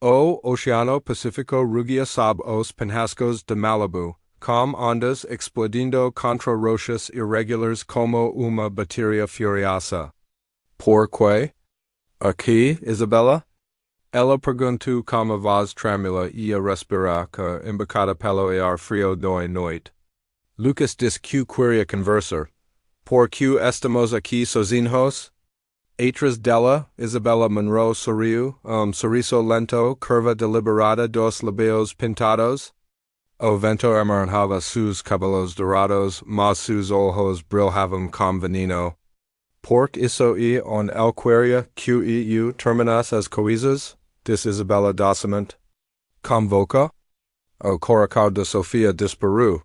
O Oceano Pacifico rugia sob os penhascos de Malibu, com ondas explodindo contra rochas irregulares como uma bateria furiosa. Por quê? Aqui, Isabella? Ela perguntou com a voz trêmula e a respirar que embocada pelo ar frio da noite. Lucas disse que queria conversar. Por que estamos aqui sozinhos? Atrás dela, Isabella Monroe sorriu, sorriso lento, curva deliberada dos labios pintados. O vento amarrava sus cabelos dourados, mas sus ojos brilhavam com veneno. Por isso e on el queria que eu terminasse as coisas? Disse Isabella docilmente. Com voca? O coração de Sofia disparou.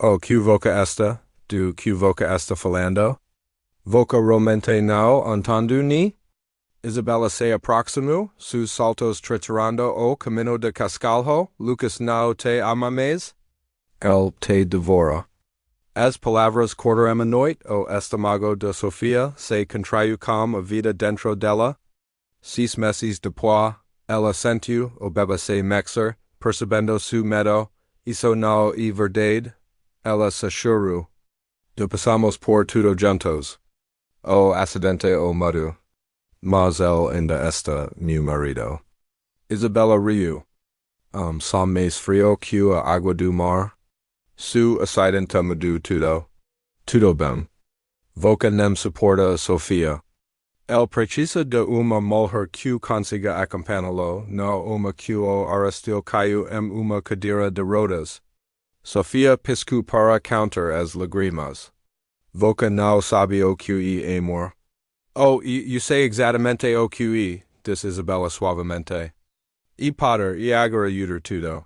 O que voca esta? Do que voca esta falando? Voca realmente não entendu ni? Isabella se aproximou, sus saltos triturando o camino de cascalho, Lucas não te amames? El te devora. As palavras cortaram a noite, o estômago de Sofia se contraiu com a vida dentro dela. 6 meses depois, ela sentiu o bebê se mexer, percebendo su medo, isso não é verdade. Ela se chorou. Passamos por tudo juntos. O acidente o mudo. Mas ele ainda está meu marido. Isabella riu. Só mais frio que a água do mar. Su acidente mudou tudo. Tudo bem. Voca nem suporta a Sofia. El precisa de uma mulher que consiga acompanhá-lo, não uma que o arrastil caiu em uma cadeira de rodas. Sofia piscou para counter as lágrimas. Voca não sabe o que é amor. Oh, you sei exatamente o que disse Isabella suavemente. E Potter, e agora ayudar tudo.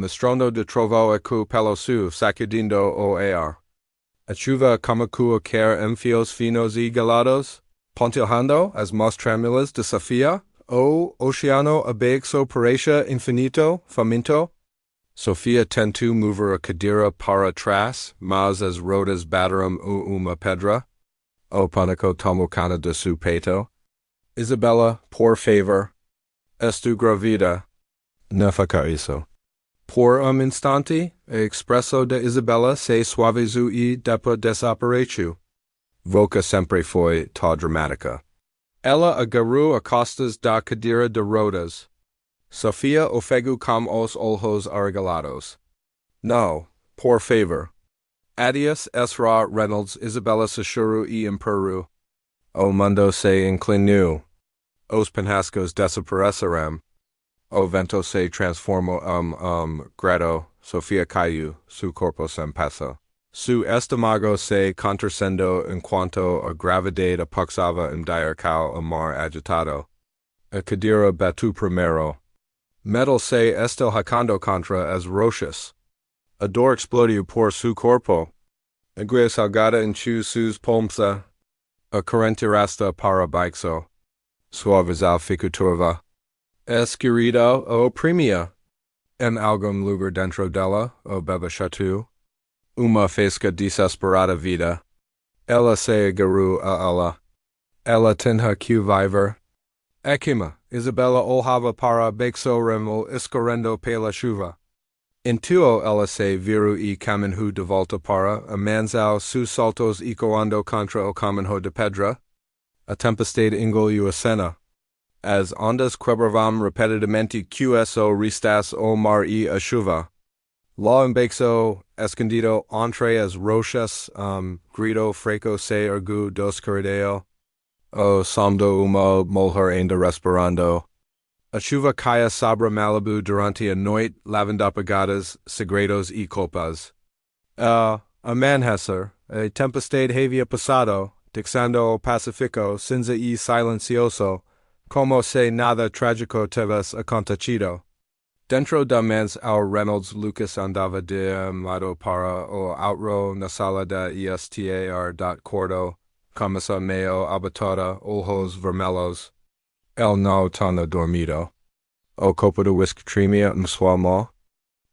Estrondo de trovo ecu pelo su, sacudindo o ar. A chuva como que quer enfios finos e gelados, pontilhando as mãos trêmulas de Sofia, o oceano abaixo parecia infinito, faminto. Sofia tentou mover a cadeira para trás, mas as rodas bateram uma pedra. O pânico tomou conta de su peito. Isabella, por favor. Estou grávida. Não faça isso. Por instante, a expresso de Isabella se suavizou e depois desapareceu. Voca sempre foi tá dramática. Ela agarrou a costas da cadeira de rodas. Sofia ofegou com os olhos arregalados. Não, por favor. Adiós, Ezra Reynolds, Isabella Sachuru e Imperu. O mundo se inclinou. Os penhascos desapareceram. O vento se transformou grado. Sofia caiu, su corpo se passou. Su estômago se contracendo enquanto a gravidade apoxava diarcal a mar agitado. A cadeira bateu primeiro. Metal se estelhacando contra as rochas. A dor explodiu por su corpo. Agua salgada encheu sus pulmos. A corrente rasta para baixo. Suavizal ficou turva. Esquerido o premia. En algum lugar dentro dela, o bebê chateau. Uma fresca desesperada vida. Ela se agarrou a ela. Ela tinha que viver. Ekima, Isabella olhava para baixo remo escorrendo pela chuva. Intuo ela se virou e caminhou de volta para a manzal sus saltos ecoando contra o caminho de pedra. A tempestade engoliu a cena. As ondas quebravam repetidamente QSO ristas o mar e a chuva. Lá embaixo, escondido entre as rochas, grito fraco se ergueu dos corredeo. O somdo uma mulher ainda respirando. A chuva caia sobre Malibu durante a noite, lavando apagadas, segredos e culpas. A amanhecer, a tempestade havia passado, deixando o Pacífico cinza e silencioso, como se nada trágico tivesse acontecido. Dentro da mens ao Reynolds Lucas andava de lado para o outro na sala da estar dot cordo, camisa meio abatada, olhos vermelhos. El não tinha dormido. O copo de whisky tremia em sua mão.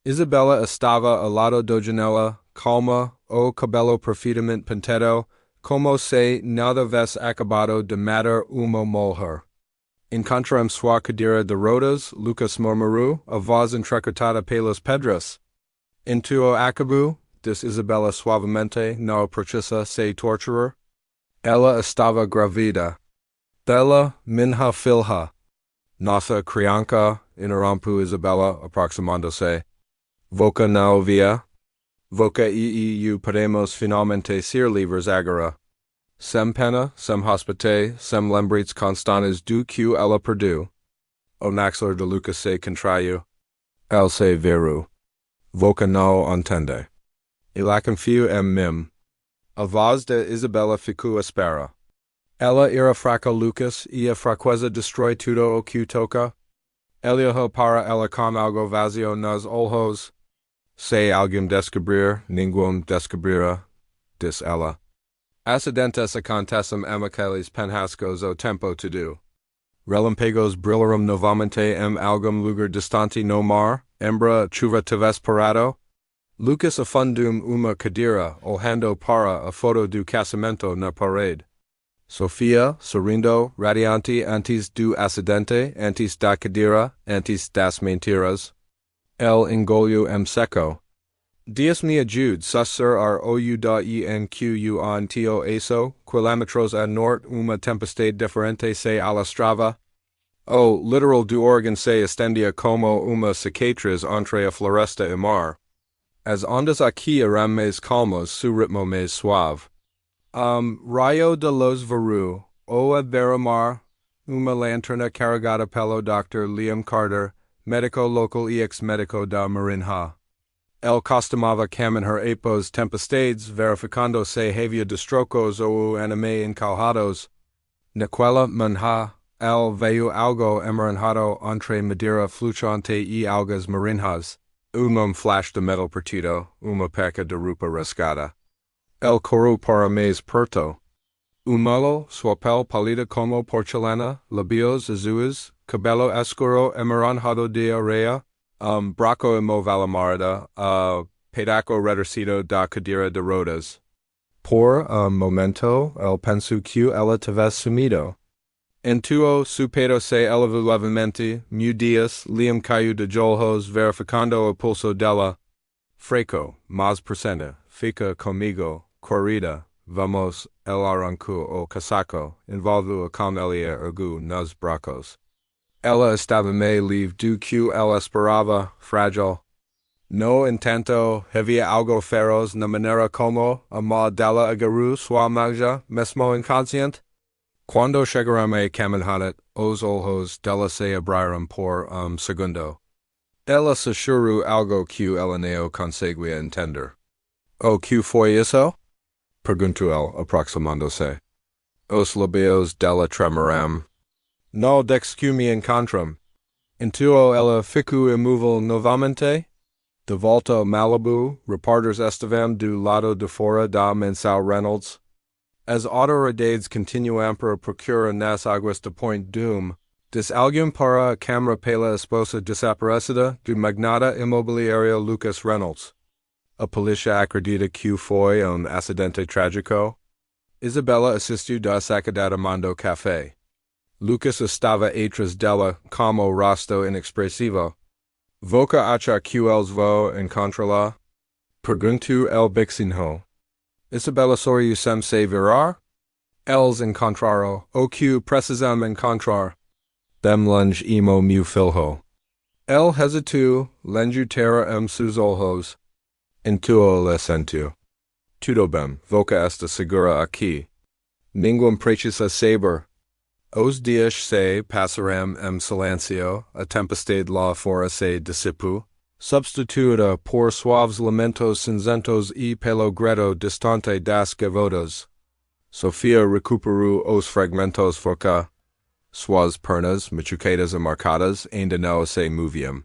Isabella estava ao lado da janela, calma, o cabelo perfeitamente penteado, como se nada tivesse acabado de matar uma mulher. Encontramos sua cadeira de rodas, Lucas murmurou, a voz entrecortada pelos pedras. Intuo acabou, disse Isabela suavemente, não precisa se torturar. Ela estava grávida. Dela, minha filha. Nossa criança, interrompeu Isabela, aproximando-se. Voca não via? Voca e podemos finalmente ser livres agora. Sem pena, sem hospite, sem lembrites constantes do que ela perdeu. O naxler de Lucas se contraiu. El se viru. Voca não entende. E la confio em mim. A voz de Isabela ficou espera. Ela era fraca Lucas e a fraqueza destrói tudo o que toca. Ele olhou para ela com algo vazio nos olhos. Se alguém descobrir, ninguém descobrirá, disse ela. Acidentes acontecem aqueles penhascos o tempo todo. Relampagos brilharam novamente em algum lugar distante no mar, embra chuva tivesse parado. Lucas afundou uma cadeira, olhando para a foto do casamento na parede. Sofia, sorrindo, radiante antes do acidente, antes da cadeira, antes das mentiras. El engoliu em seco. Dias me ajude susser ar ou an tio eso, quilómetros a norte uma tempestade diferente se alastrava. O literal do organ se estendia como uma cicatriz entre a floresta e mar. As ondas aqui eram mais calmas, su ritmo mais suave. Raio de los veru, o a beira-mar, uma lanterna carregada pelo Dr. Liam Carter, médico local e ex-médico da Marinha. El costumava caminar epos tempestades, verificando se havia destrocos ou anime encalhados. Naquela manhã, el veio algo emaranhado entre madeira flutuante e algas marinhas. Flash de metal partido, uma peca de roupa rasgada. El correu para mais perto. Malo, sua pele pálida como porcelana, labios azuis, cabelo escuro emaranhado de areia. Braco imovala pedaco retorcido da cadeira de rodas. Por momento, el pensou que ela tivesse sumido. Intuo su peito se elevou levemente, dias, Liam caiu de olhos verificando o pulso dela. Freco, mas presente, fica comigo, corrida, vamos, el arrancou o casaco, envolveu com ele ergu nos bracos. Ela estava meio livre do que ela esperava, frágil. No entanto, havia algo feroz na maneira como a mão dela agarrou sua magia, mesmo inconsciente. Quando chegaram a caminhada, os olhos dela se abriram por segundo. Ela sussurrou algo que ela não conseguia entender. O que foi isso? Perguntou ele, aproximando-se. Os lábios dela tremaram. No dex que me encontram. Intuo ela ficou imóvel novamente. De volta ao Malibu, repórteres estavam do lado de fora da mensal Reynolds. As autoridades continuam para procurar nas águas de Point Doom, diz alguém para a câmara pela esposa desaparecida do magnata imobiliário Lucas Reynolds. A polícia acredita que foi acidente trágico. Isabela assistiu da sacada tomando café. Lucas estava atrás dela, como rosto inexpressivo. Voca achar que eles vão encontrá-la? Perguntou el bixinho. Isabela sorriu sem se virar? Eles encontraram o que precisam encontrar. Dem lunge emo meu filho. El hesitou, lenju terra seus olhos. Intuo le sentiu. Tudo bem, voca está segura aqui. Ninguém precisa saber. Os dias se passaram em silêncio, a tempestade lá fora se dissipou, substituída por suaves lamentos cinzentos e pelo grito distante das gavotas. Sofia recuperou os fragmentos foca. Suas pernas, machucadas e marcadas, ainda não se moviam.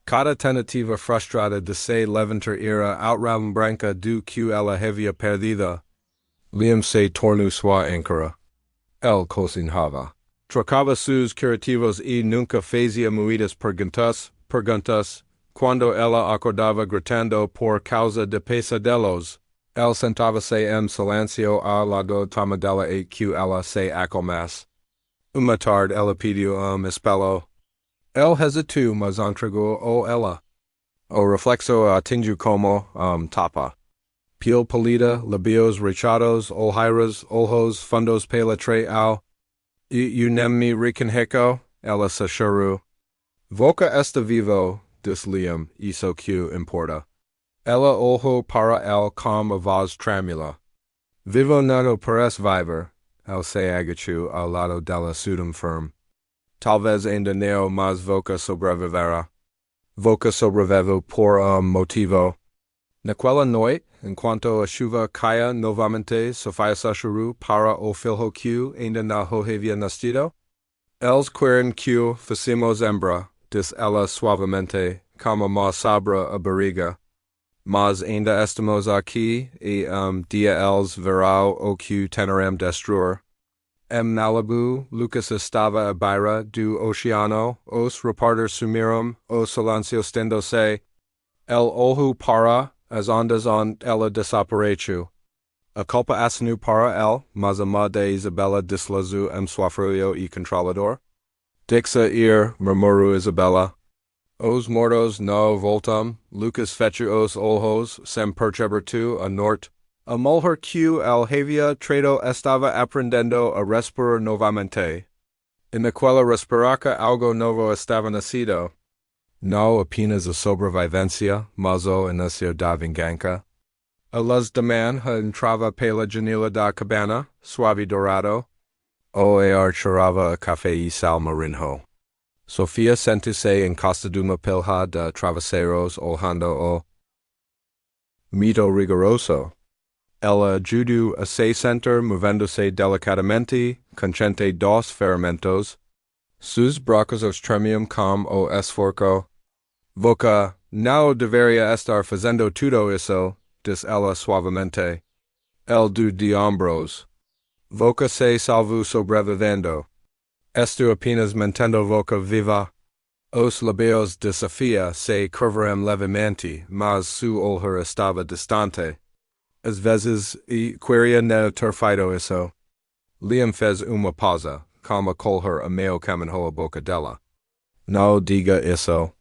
Cada tentativa frustrada de se levantar era outra branca do que ela havia perdido. Liam se tornou sua âncora. El cozinhava. Trocava seus curativos e nunca fazia muitas perguntas. Quando ela acordava gritando por causa de pesadelos, el sentava-se em silêncio ao lado tomadela e que ela se acalmasse. Umatard elapidio espello. El hesitu mas entrego o ella. O reflexo atinju como tapa. Piel polida, labios rechados, olhairas, olhos, fundos pela tre au. Unemmi reconheco, ella sashuru. Voca esta vivo, dis liam, iso q importa. Ella olho para el com avaz tramula. Vivo nato pares viver, el se agachu al lado della sudum firm. Talvez ainda neo mas voca sobrevivera. Voca sobrevivo por motivo. Naquela noite, enquanto a chuva caia novamente, Sofia Sashuru para o filho Q ainda não havia nascido. Els queren Q facimos hembra, dis ela suavemente, como ma sabra a barriga. Mas ainda estamos aqui, e dia els verão o Q tenerem destruir. Nalabu, Lucas estava a beira do oceano, os repartir sumiram, o silencio stendose, el olho para, as ondas on ela desapareceu. A culpa asinu para el, mas a má de Isabella dislazu soafrio e controlador. Dixa murmuru Isabella. Os mortos no voltam, Lucas fechu os olhos, sem percebertu a norte. A mulher que el havia traído estava aprendendo a respirar novamente. En aquela respiraca algo novo estava nascido. No apenas a sobrevivencia, mas o inicio da vingança. A luz da manhã entrava pela janela da cabana, suave dourado. O ar cheirava a café e sal marinho. Sofia sentou-se encosta de uma pilha de travesseiros olhando o mito rigoroso. Ela ajudou a se sentar movendo-se delicadamente, consciente dos fermentos. Sus braços tremiam como o esforço. Voca, não deveria estar fazendo tudo isso, diz ela suavemente. El de ombros. Voca se salvou sobrevivendo. Estou apenas mantendo voca viva. Os labios de Sofia se curvaram levemente, mas su olhar estava distante. Às vezes, queria não ter feito isso. Liam fez uma pausa, como colher a meio caminho a boca dela. Não diga isso.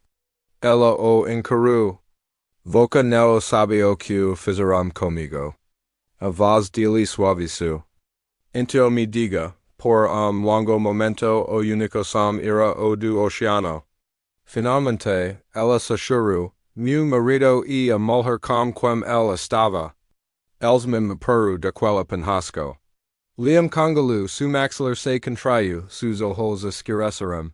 Ela o encarou. Voca não sabe o que fizeram comigo. A voz dele suavizou. Então me diga, por longo momento o único som era o do oceano. Finalmente, ela se chorou, meu marido e a mulher com quem ela estava. Els me peru daquela penhasco. Liam congalu su maxilar se contraiu, sus olhos escureceram.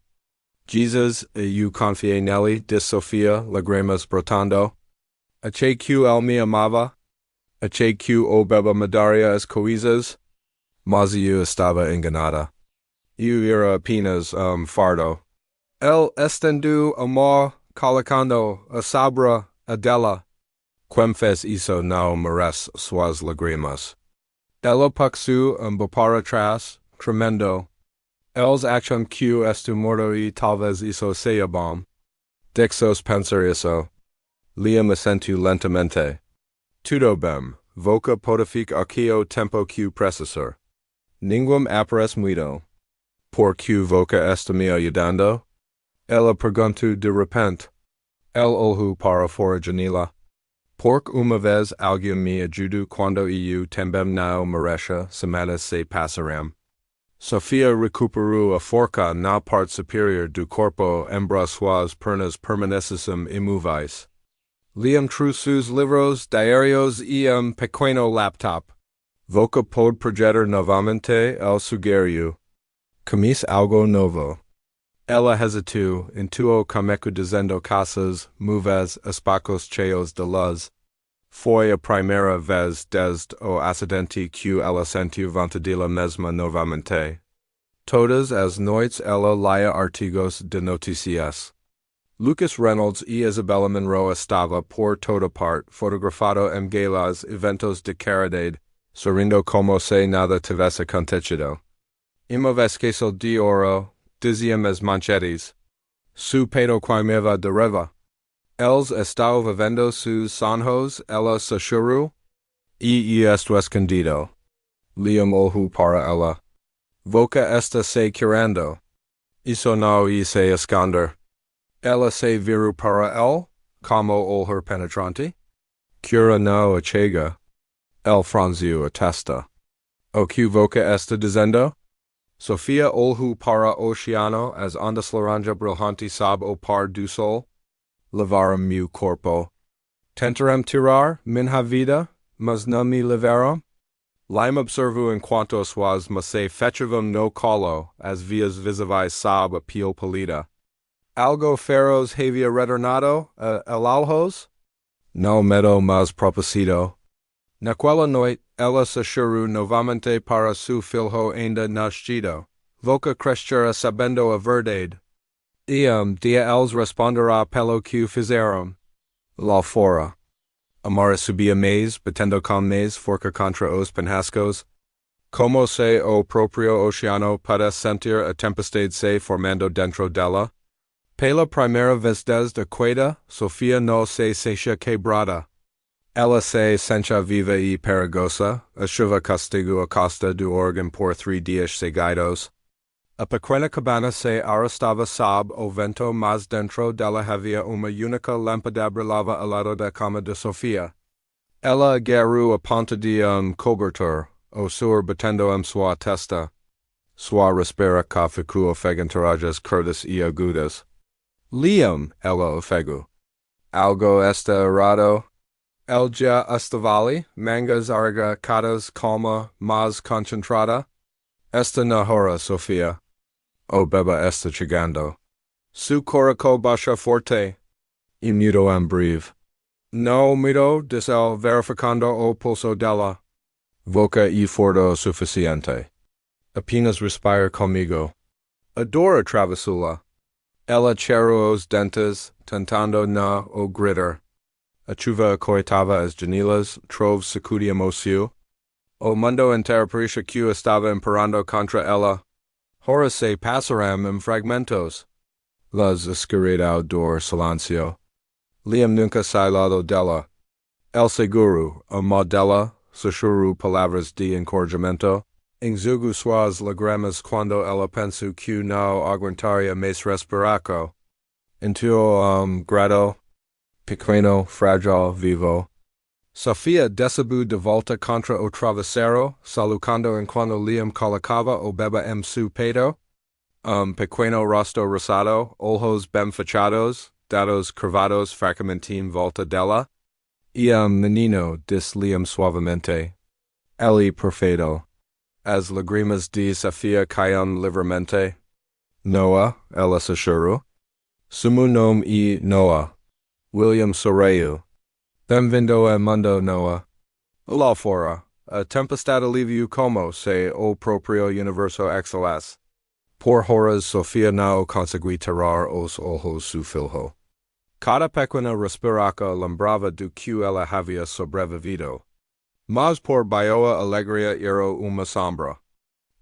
Jesus, eu confiei nele, diz Sofia, lagrimas brotando. Achei que el me amava. Achei que o beba me daria as coisas. Mas eu estava enganada. Eu era apenas fardo. El estendu amor colocando a sabra a dela. Quem fez isso não merece suas lágrimas. Ela paxu bopara atrás, tremendo. Els acham que estu morto e talvez isso seja bom. Dixos pensar isso. Liam assentiu lentamente. Tudo bem, voca potific aqui o tempo que precessor. Ninguém aparece muito. Por que voca esta me ayudando? Ela perguntou de repente. El olhou para fora janela. Porque uma vez alguém me ajudou quando eu também não merecia, semanas se passaram. Sofia recuperou a forca na parte superior do corpo embora suas pernas permanecessem imóveis. Liam trouxe os livros, diários e pequeno laptop. Voca pode projetar novamente el sugerio. Começa algo novo. Ela hesitou, intuou comeco dizendo casas, moves, espaços cheios de luz. Foi a primeira vez desde o acidente que ela sentiu vontade dela mesma novamente. Todas as noites ela lia artigos de notícias. Lucas Reynolds e Isabella Monroe estava por toda parte, fotografado em galas, eventos de caridade, sorrindo como se nada tivesse acontecido. Imoves queso de oro, diziam as manchetes. Su peito quaimeva de reva. Els estão vivendo sus sonhos, ela se chorou. E esto escondido. Liam olhou para ela. Voca esta se curando. Iso no y se esconder. Ella se viru para el, como olher penetranti. Cura no achega. El franziu attesta. O que voca esta dizendo? Sofia olhu para oceano as ondas laranja brilhanti sab o par du sol. Levarum meu corpo. Tentarem tirar, minha vida, mas não me levaram. Lime observu en quanto suas se fechivum no colo, as vias visivais sab appeal polida. Algo feros havia retornado, el aljos? No medo mas proposito. Naquela noite, ela se achou novamente para su filho ainda nascido. Voca crescera sabendo a verdade. Dia eles responderá pelo que fizeram. Lá fora. Amara subia mais, batendo com mais forca contra os penhascos. Como se o proprio oceano para sentir a tempestade se formando dentro dela. Pela primeira vez desde queda, Sofia no se seixa quebrada. Ela se sencha viva e perigosa, a chuva castigo a costa do órgão por 3 dias seguidos. A pequena cabana se arrastava sob o vento, mas dentro dela havia uma única lâmpada brilhava ao lado da cama de Sofia. Ela agarrou a ponta de cobertor, o suor batendo sua testa. Sua respira cá ficou ofegantarajas curtas e agudas. Liam, ela ofegou. Algo está errado. El já estavali, mangas aragacadas calma, mas concentrada. Esta na hora, Sofia. O beba está chegando. Su coraco baixa forte. E mudo breve. No mido, diz el verificando o pulso dela. Voca e fordo suficiente. Apenas respira comigo. Adora travessula. Ela cerrou os dentes, tentando na o gritar. A chuva coitava as janelas, trove sacudia emocio. O mundo inteiro parecia que estava imperando contra ela. Hora se passaram em fragmentos. Las escuridão dor silencio. Liam nunca sai lado dela. El seguro, a modela, sussurro palavras de encorajamento. Exugo suas lágrimas quando ela pensa que não aguentaria mais respiraco. Intuo grado, pequeno, frágil, vivo. Sofia desceu de volta contra o travesseiro, salucando enquanto Liam colocava o beba em su peito. Pequeno rosto rosado, olhos bem fechados, dados curvados fracamente em volta dela. Menino, diz Liam suavemente. Ele perfeito. As lágrimas de Sofia caíam livremente. Noah, ela se chorou. Sumu nome e Noah. William sorriu. Bem-vindo ao mundo, Noah. Lá fora, a tempestade alivio como se o proprio universo excelas. Por horas, Sofia não consegui tirar os olhos su filho. Cada pequena respiraca lembrava do que ela havia sobrevivido. Mas por baioa alegria era uma sombra.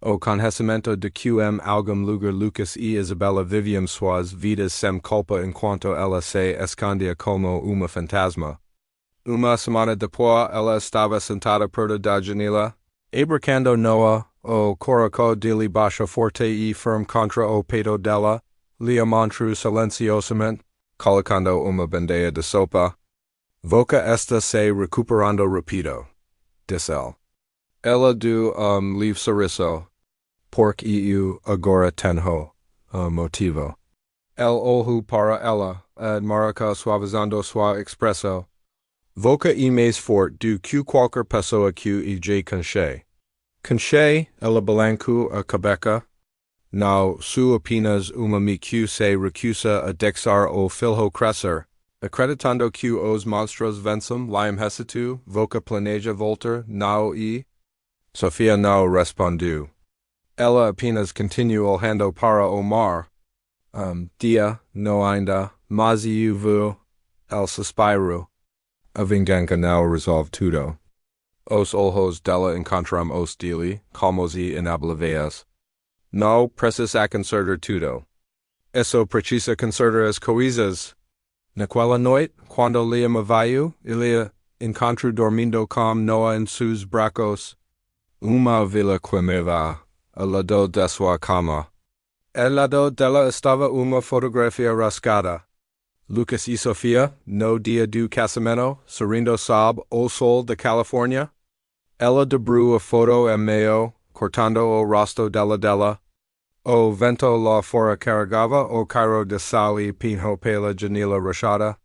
O conhecimento de que algum lugar Lucas e Isabella viviam suas vidas sem culpa enquanto ela se escondia como uma fantasma. Uma semana depois, ela estava sentada perto da janela, abracando Noah, o coraco dele baixa forte e firme contra o peito dela, Liam entrou silenciosamente, colocando uma bandeja de sopa. Voca esta se recuperando rápido, disse ele. Ela deu leve sorriso. Porque eu agora tenho motivo. El olhou para ela, admiraca suavizando sua expressão. Voca e mais forte do que qualquer pessoa que e já conhece. Conhece, ela balancou a cabeça. Não sou apenas uma me que se recusa a deixar o filho crescer, acreditando que os monstros vencem Liam hesitou, Voca planeja voltar, não e... Sofia não respondeu. Ela apenas continuou olhando para o mar. Dia, não ainda, mas eu vou. El suspirou. A vingança não resolve tudo. Os olhos dela encontram os dele, calmos e inabláveis. Não precisa consertar tudo. Isso precisa consertar as coisas. Naquela noite, quando Liam veio, ele encontrou dormindo com Noah em seus braços. Uma vila queimava. al lado de sua cama. El lado dela estaba una fotografía rasgada. Lucas y Sofía, no dia do casamento, sorrindo sob o sol de California. Ella debru a foto e meio, cortando o rosto della. O vento la fora carregava o cairo de sal e pinho pela janela rachada.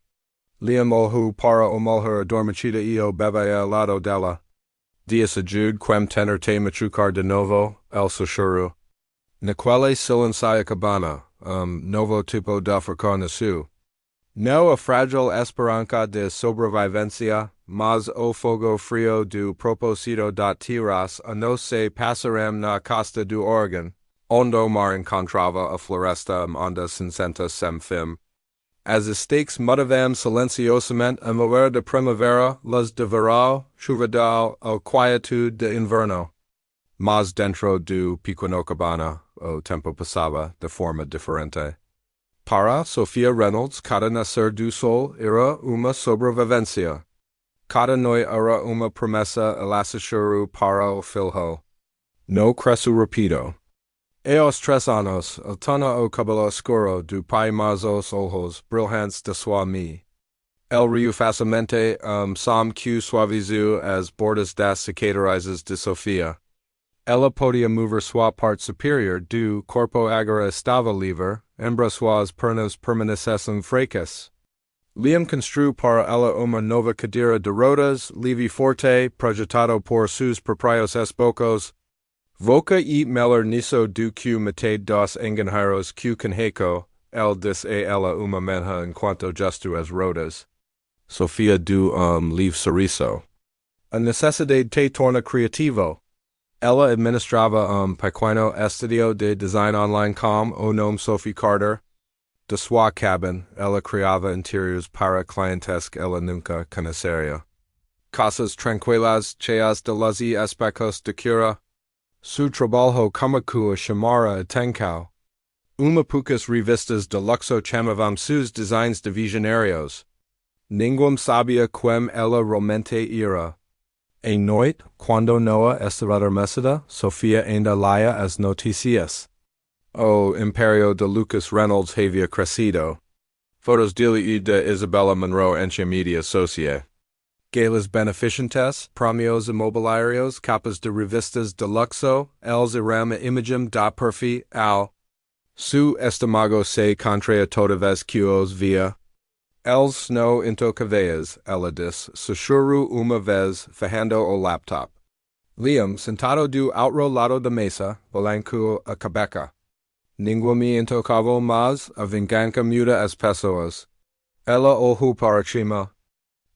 Liam olhu para o mulher adormecida e o bebé al lado dela. Dias ajude quem tener te machucar de novo, el sussurro. Naquele silencia cabana, novo tipo de africa nasu. No a fragile esperança de sobrevivencia, mas o fogo frio do propósito da tiras a no se passarem na costa do Oregon, onde o mar encontrava a floresta onda cinzenta sem fim. As estakes mudavam silenciosamente a moer de primavera, las de verão, chuvidal, o quietude de inverno. Mas dentro do pequeno cabana, o tempo passava de forma diferente. Para Sofia Reynolds, cada nascer do sol era uma sobrevivência. Cada noite era uma promessa elasticuru para o filho. No cresço rápido. E aos 3 anos, el tona o cabelo escuro do pai mas os olhos brilhantes de sua mãe. El riu facilmente som que suavizou as bordas das cicatrizes de Sofia. Ela podia mover sua parte superior do corpo agora estava livre, embora suas pernas permanecessem fracas. Liam construiu para ela uma nova cadeira de rodas, leve forte, projetado por seus próprios esbocos. Volta e melhor nisso do que metade dos engenheiros que conheço, el disse a ela uma manhã enquanto gesto as rodas. Sofia do livre sorriso. A necessidade te torna criativo. Ela administrava pequeno estudio de design online com o nome Sophie Carter. De sua cabine, ela criava interiores para clientes que ela nunca conheceria. Casas tranquilas, cheias de luz e aspectos de cura. Su trabalho como chamara atenção. Uma poucas revistas de Luxo chamavam seus designs de visionários. Ninguém sabia quem ela realmente era. A noite, quando Noah estava adormecida, Sofia ainda lia as notícias. O Império de Lucas Reynolds havia crescido. Fotos dele e de Isabella Monroe enche mídia social. Galas beneficentes, premios imobiliários, capas de revistas de luxo, eles eram a imagem da perfil ao. Su estômago se contraia toda vez que os via. Eles não intocáveis, ela disse, sussurro uma vez, ferrando o laptop. Liam, sentado do outro lado da mesa, balançou a cabeça. Ninguém me intocava mas a vingança muda as pessoas. Ela olhou para cima.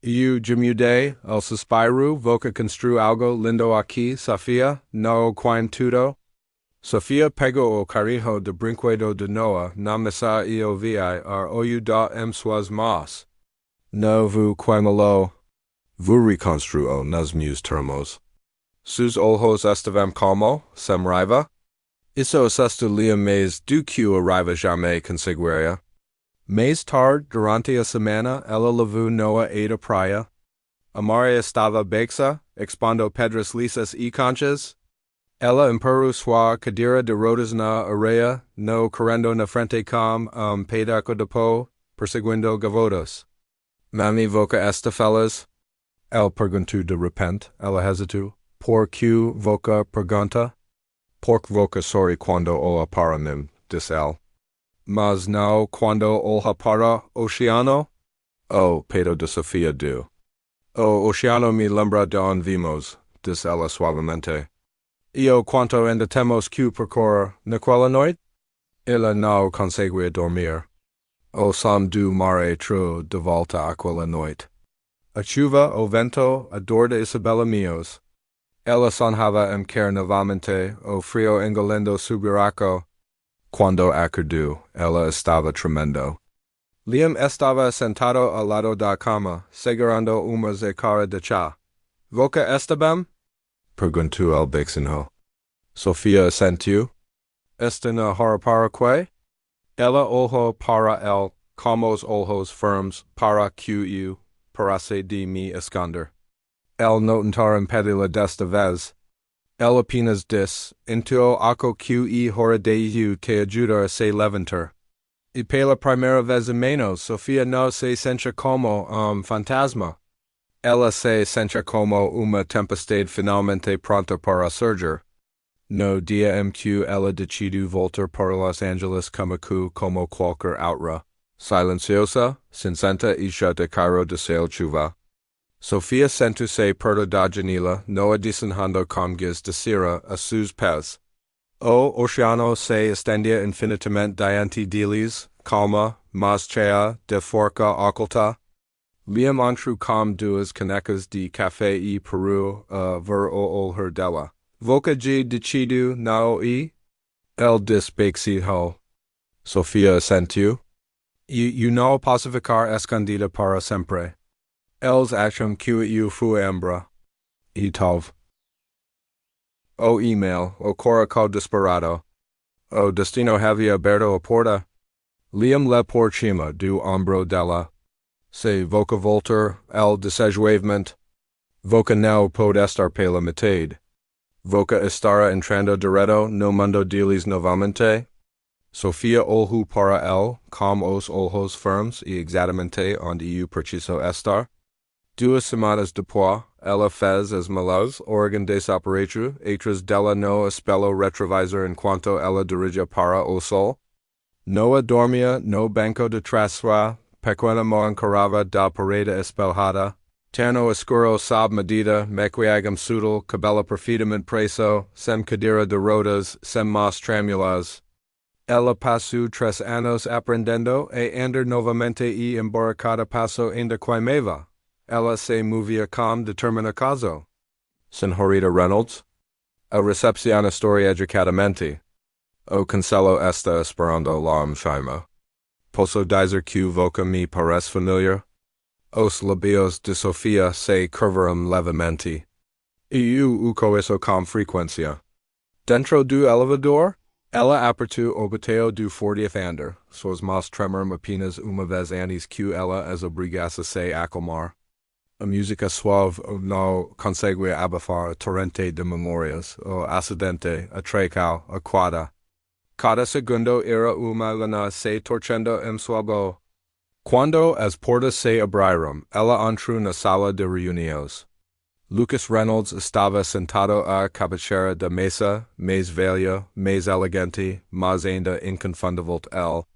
Eu gemudei, el suspiro, voca construiu algo lindo aqui, Sofia, no quem tudo. Sofia pegou o carrinho de brinquedo de Noah, na mesa e ouvia ar olho da suas mãos. No vu quemelo. Vu reconstruiu nas meus termos. Sus olhos estavam como, sem raiva. Isso susto Liam mais do que a raiva jamais conseguiria. Mais tarde, durante a semana, ela levou Noah à praia. A Maria estava baixa, expondo pedras lisas e conchas. Ela empurrou sua cadeira de rodas na areia, no correndo na frente com pedaço de pó, perseguindo gaviotas. Mami voca esta fellas? Ele perguntou de repente, ela hesitou. Por que voca pergunta? Porque voca sorry quando olha para mim, disse ele. Mas não quando olha para o oceano? Oh, pedo de Sofia do. O oceano me lembra de onde vimos, disse ela suavemente. Io quanto ainda temos que percorrer naquela noite? Ela não conseguia dormir. O som do mar entrou de volta aquela noite. A chuva, o vento, a dor de Isabella meus. Ela sonhava em quer novamente o frio engolindo su buraco. Quando acordou, ela estava tremendo. Liam estava sentado ao lado da cama, segurando uma xícara de chá. Voca está bem? Perguntou el baixinho. Sofia assentiu. Está na hora para quê? Ela olhou para el, com os olhos firmes, para que eu parasse de me esconder. El não tentar impedi-la desta vez. El apenas dis, into ako que hora deu que ajudar a se levantar. Y pela primera vez menos, Sofía no se sencha como fantasma. Ella se sencha como uma tempestade finalmente pronta para surgir. No dia mq ella decidiu voltar para Los Angeles como qualquer outra. Silenciosa, sincenta isha de Cairo de Sail Chuva. Sofia sentu-se perto da janela, noa desenhando comgues de cera a sus pés. O oceano se estendia infinitamente diante deles, calma, mas cheia de forca oculta. Liam entru com duas canecas de café e peru a ver o olhar dela. Voca de decidu não e? El despaixo. Sofia assentiu. E não pacificar escondida para sempre. Els acham que eu fui embra. E talv. O email, o coração disparado. O destino havia aberto a porta. Liam le por cima do ombro dela. Se voca voltar, el desejoamente. Voca não pode estar pela metade. Voca estará entrando direto no mundo deles novamente. Sofia olhou para el, com os olhos firmes e exatamente onde eu preciso estar. 2 semanas depois, ela fez as malas, organ desapareceu, atrás dela no espelho retrovisor enquanto ela dirigia para o sol. Noa dormia no banco de trás sua, pequena mo encarava da parede espelhada. Terno escuro sob medida, maquiagem sutil, cabelo perfeitamente preso, sem cadeira de rodas, sem mas tremulas. Ela passou 3 anos aprendendo e andar novamente e embora cada passo ainda queimava. Ela se movia com determinação. Senhorita Reynolds? A recepciona story educadamente. O cancelo está esperando la chima. Posso dizer que voca me parece familiar? Os labios de Sofia se curvaram levemente. E eu o conheço com frequência. Dentro do elevador? Ela apertou o botão do 40th andar, suas mãos tremeram apenas uma vez antes que ela as obrigasse a se acalmar. A música suave não conseguia abafar a torrente de memórias, o acidente, a traição, a queda. Cada segundo era uma lana se torcendo em sua boca. Quando as portas se abriram, ela entrou na sala de reuniões. Lucas Reynolds estava sentado à cabeceira da mesa, mais velho, mais elegante, mas ainda inconfundível el.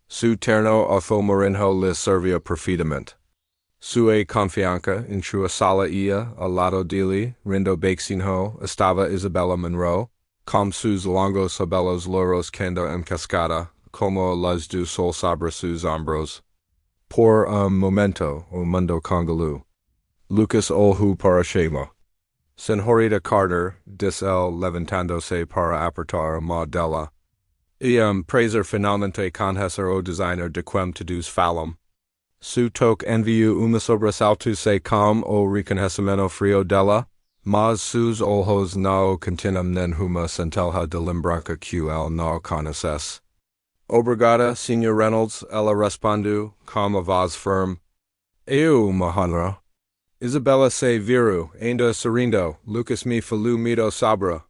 Su terno azul marinho lhe servia perfeitamente. Sua confiança em sua sala ia, ao lado dele, rindo baixinho, estava Isabella Monroe, com seus longos cabelos louros caindo em cascata, como luz do sol sobre seus ombros. Por momento, o mundo congelou. Lucas olhou para cima. Senhorita Carter, disse ele, levantando-se para apertar a mão dela. Prazer finalmente conhecer o designer de quem todos falam. Su toque enviou uma sobressalto se com o reconhecimento frio dela, mas seus olhos não continham nenhuma centelha de lembrança que ele não conhecesse. Obrigada, Sr. Reynolds, ela respondeu, com a voz firme. Eu, Mahandra. Isabella se virou, ainda sorrindo, Lucas me falou mito sobre.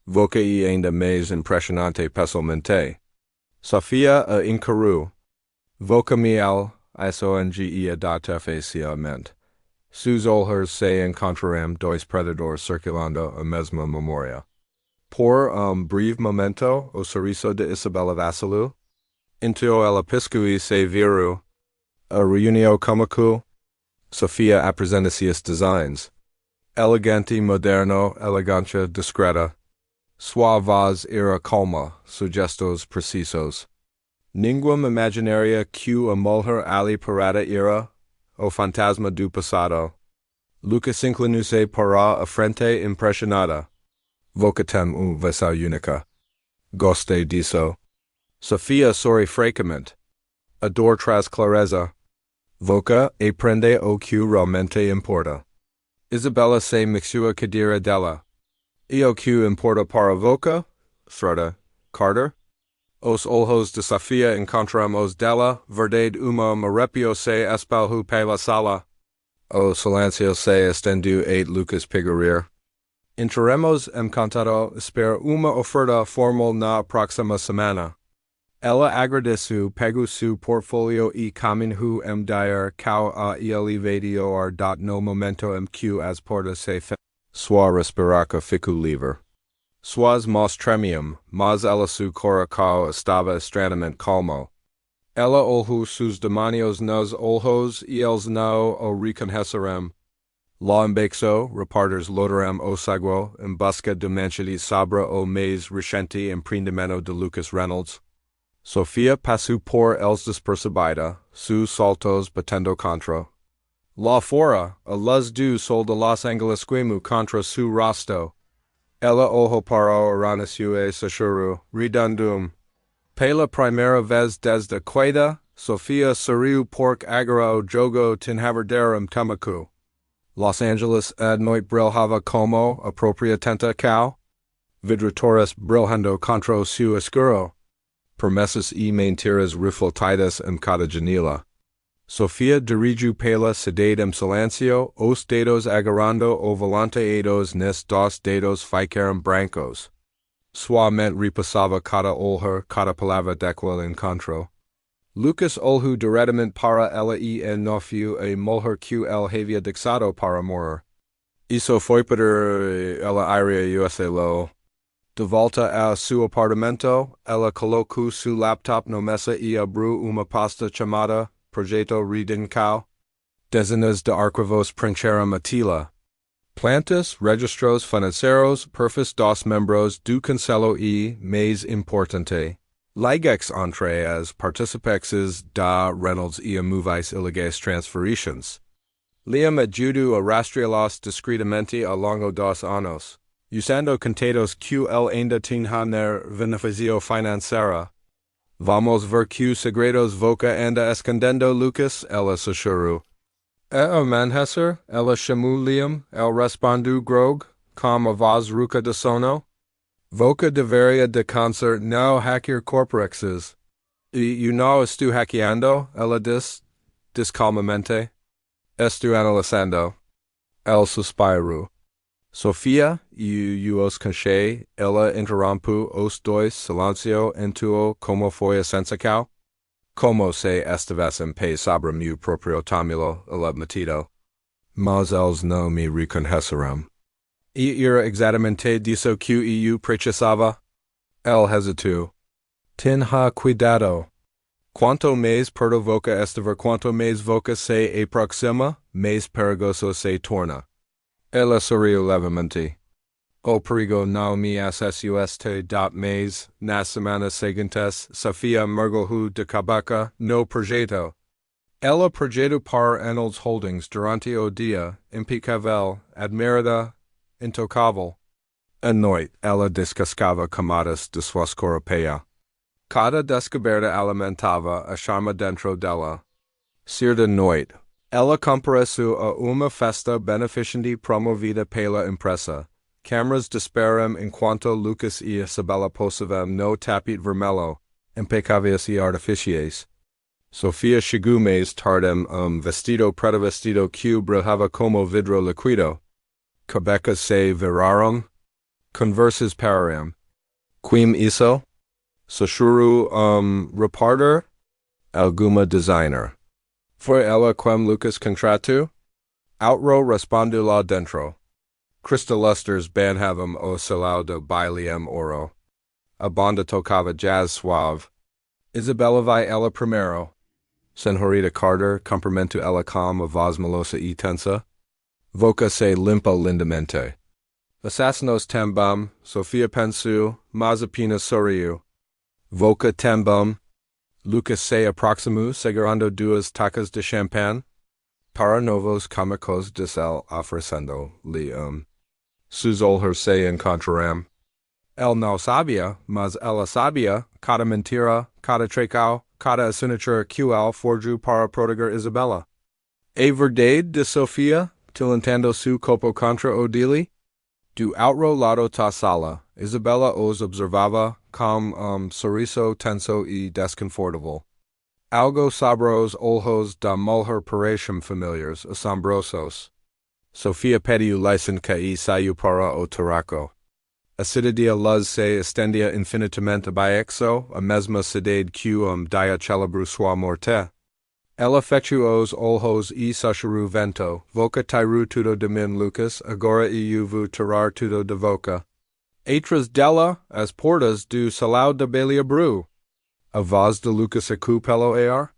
Voca e ainda mais impressionante pessoalmente. Sofia a encarou. Voca me el, songia data facialmente. Seus olhos se encontraram dois predadores circulando a mesma memória. Por breve momento, o sorriso de Isabella vacilou. Então ela piscou e se virou. A reunião cômico. Sofia apresenta seus designs. Elegante, moderno, elegância discreta. Sua voz era calma, suggestos precisos. Ninguém imaginaria que a mulher ali parada era o fantasma do passado. Lucas inclinou-se para a frente impressionada. Voca tem visão única. Gostei disso. Sofia sorri francamente. A dor traz clareza. Voca aprende o que realmente importa. Isabella se mexeu a cadeira dela. E o que importa para Voca? Freda. Carter? Os olhos de Sofia encontramos dela, verdade uma marepio se espalhou pela sala. O silêncio se estendeu et Lucas pegaria. Entraremos encantado espera uma oferta formal na próxima semana. Ela agradece pego su portfolio e caminho dar cao a elevator no momento que as portas se fecham. Sua respiraca fico livre. Suas mãos tremiam, mas ela su coração estava extremamente calmo. Ela olhou sus demônios nos olhos e eles não o reconhecerem. Lá embaixo, repórteres lotarem o saguo em busca de manchetes sobre o mais recente empreendimento de Lucas Reynolds. Sofia passou por eles despercebida, sus saltos batendo contra. Lá fora, a luz do sol de Los Angeles queimou contra su rosto. Ela olhou para o aranecio e sussurrou, redundum. Pela primeira vez desde queda, Sofia sorriu porque agora o jogo tinha tamaku. Los Angeles à noite brilhava como a própria tenta cal. Vidratores brilhando contra o seu escuro. Promessas e mentiras refletidas em cada janela. Sofia dirigiu pela cidade em silêncio, os dedos agarrando o volante e dos dos dedos ficaram brancos. Sua mente repassava cada olhar, cada palavra daquele encontro. Lucas olhou diretamente para ela e não viu a mulher que ele havia deixado para morrer. Isso foi para ela iria usá-lo. De volta ao seu apartamento, ela colocou seu laptop na mesa e abriu uma pasta chamada Projeto Redincal. Dezenas de arquivos preencheram a tela. Plantas, registros financeiros, perfis dos membros do Conselho e, mais importante, ligex entre as participantes da Reynolds e movies ilegais transferências. Liam ajudou a rastreá-los discretamente ao longo dos anos, usando contados que ele ainda tinha na beneficio financeiro. Vamos ver que segredos voca anda escondendo Lucas, ela sussurrou. A manhasser, ela chamou Liam, ele respondeu grog, com a voz rouca de sono. Voca deveria de concert não hackear corporexes. E não estou hackeando, ela diz calmamente. Estou analisando. Ele suspirou. Sofia, os conchei, ela interrompeu os dois silêncio entuo como foi a sensacal. Como se estivesse em pé sobre meu próprio túmulo, ela metido. Mas eles não me reconhecerão. E era exatamente disso que eu precisava. Ele hesitou. Tenha cuidado. Quanto mais perto voca estiver, quanto mais voca se aproxima, mais perigoso se torna. Ela sorriu levemente. O perigo não me acessou este mês, nas semanas seguintes, Sofia mergulhou de cabeça no projeto. Ela projetou para Reynolds Holdings durante o dia, impecável, admirada, intocável. À noite, ela descascava camadas de sua escoropeia. Cada descoberta alimentava a chama dentro dela. Certa noite, ela compareceu a uma festa beneficente promovida pela empresa. Câmeras disparam enquanto Lucas e Isabella posavam no tapete vermelho, impecáveis e artificiais. Sofia chegou mais tarde vestido pré-vestido que brilhava como vidro líquido. Cabecas se viraram. Conversas pararam. Quem isso? Sussurrou repórter? Alguma designer. Foi ela quem Lucas contratou? Outro respondeu lá dentro. Crystalusters banhavam o salão do baile ouro. A banda tocava jazz suave. Isabella vai ela primeiro. Senhorita Carter cumprimentou ela com a voz melosa e tensa. Voca se limpa lindamente. Assassinos também, Sofia pensou, mas apenas sorriu. Voca também. Lucas se aproximou segurando duas tacas de champanhe. Para novos cómicos disse ele oferecendo-lhe Sus olhos se encontraram. Ele não sabia, mas ela sabia, cada mentira, cada treco, cada assinatura que ele forjou para proteger Isabella. É verdade, disse Sofia, tilintando su copo contra o dele? Do outro lado da sala, Isabella os observava com sorriso tenso e desconfortável. Algo sobre os olhos da mulher pareciam familiares, assombrosos. Sofia pediu licença e saiu para o terraco. A cidadela luz se estendia infinitamente abaixo, a mesma cidade que dia celebru sua morte. Ela fechou os olhos e susurrou vento, voca tiru tudo de mim Lucas, agora eu vou tirar tudo de voca. Atrás dela, as portas do salão de Beliabru. A voz de Lucas acu pelo ar?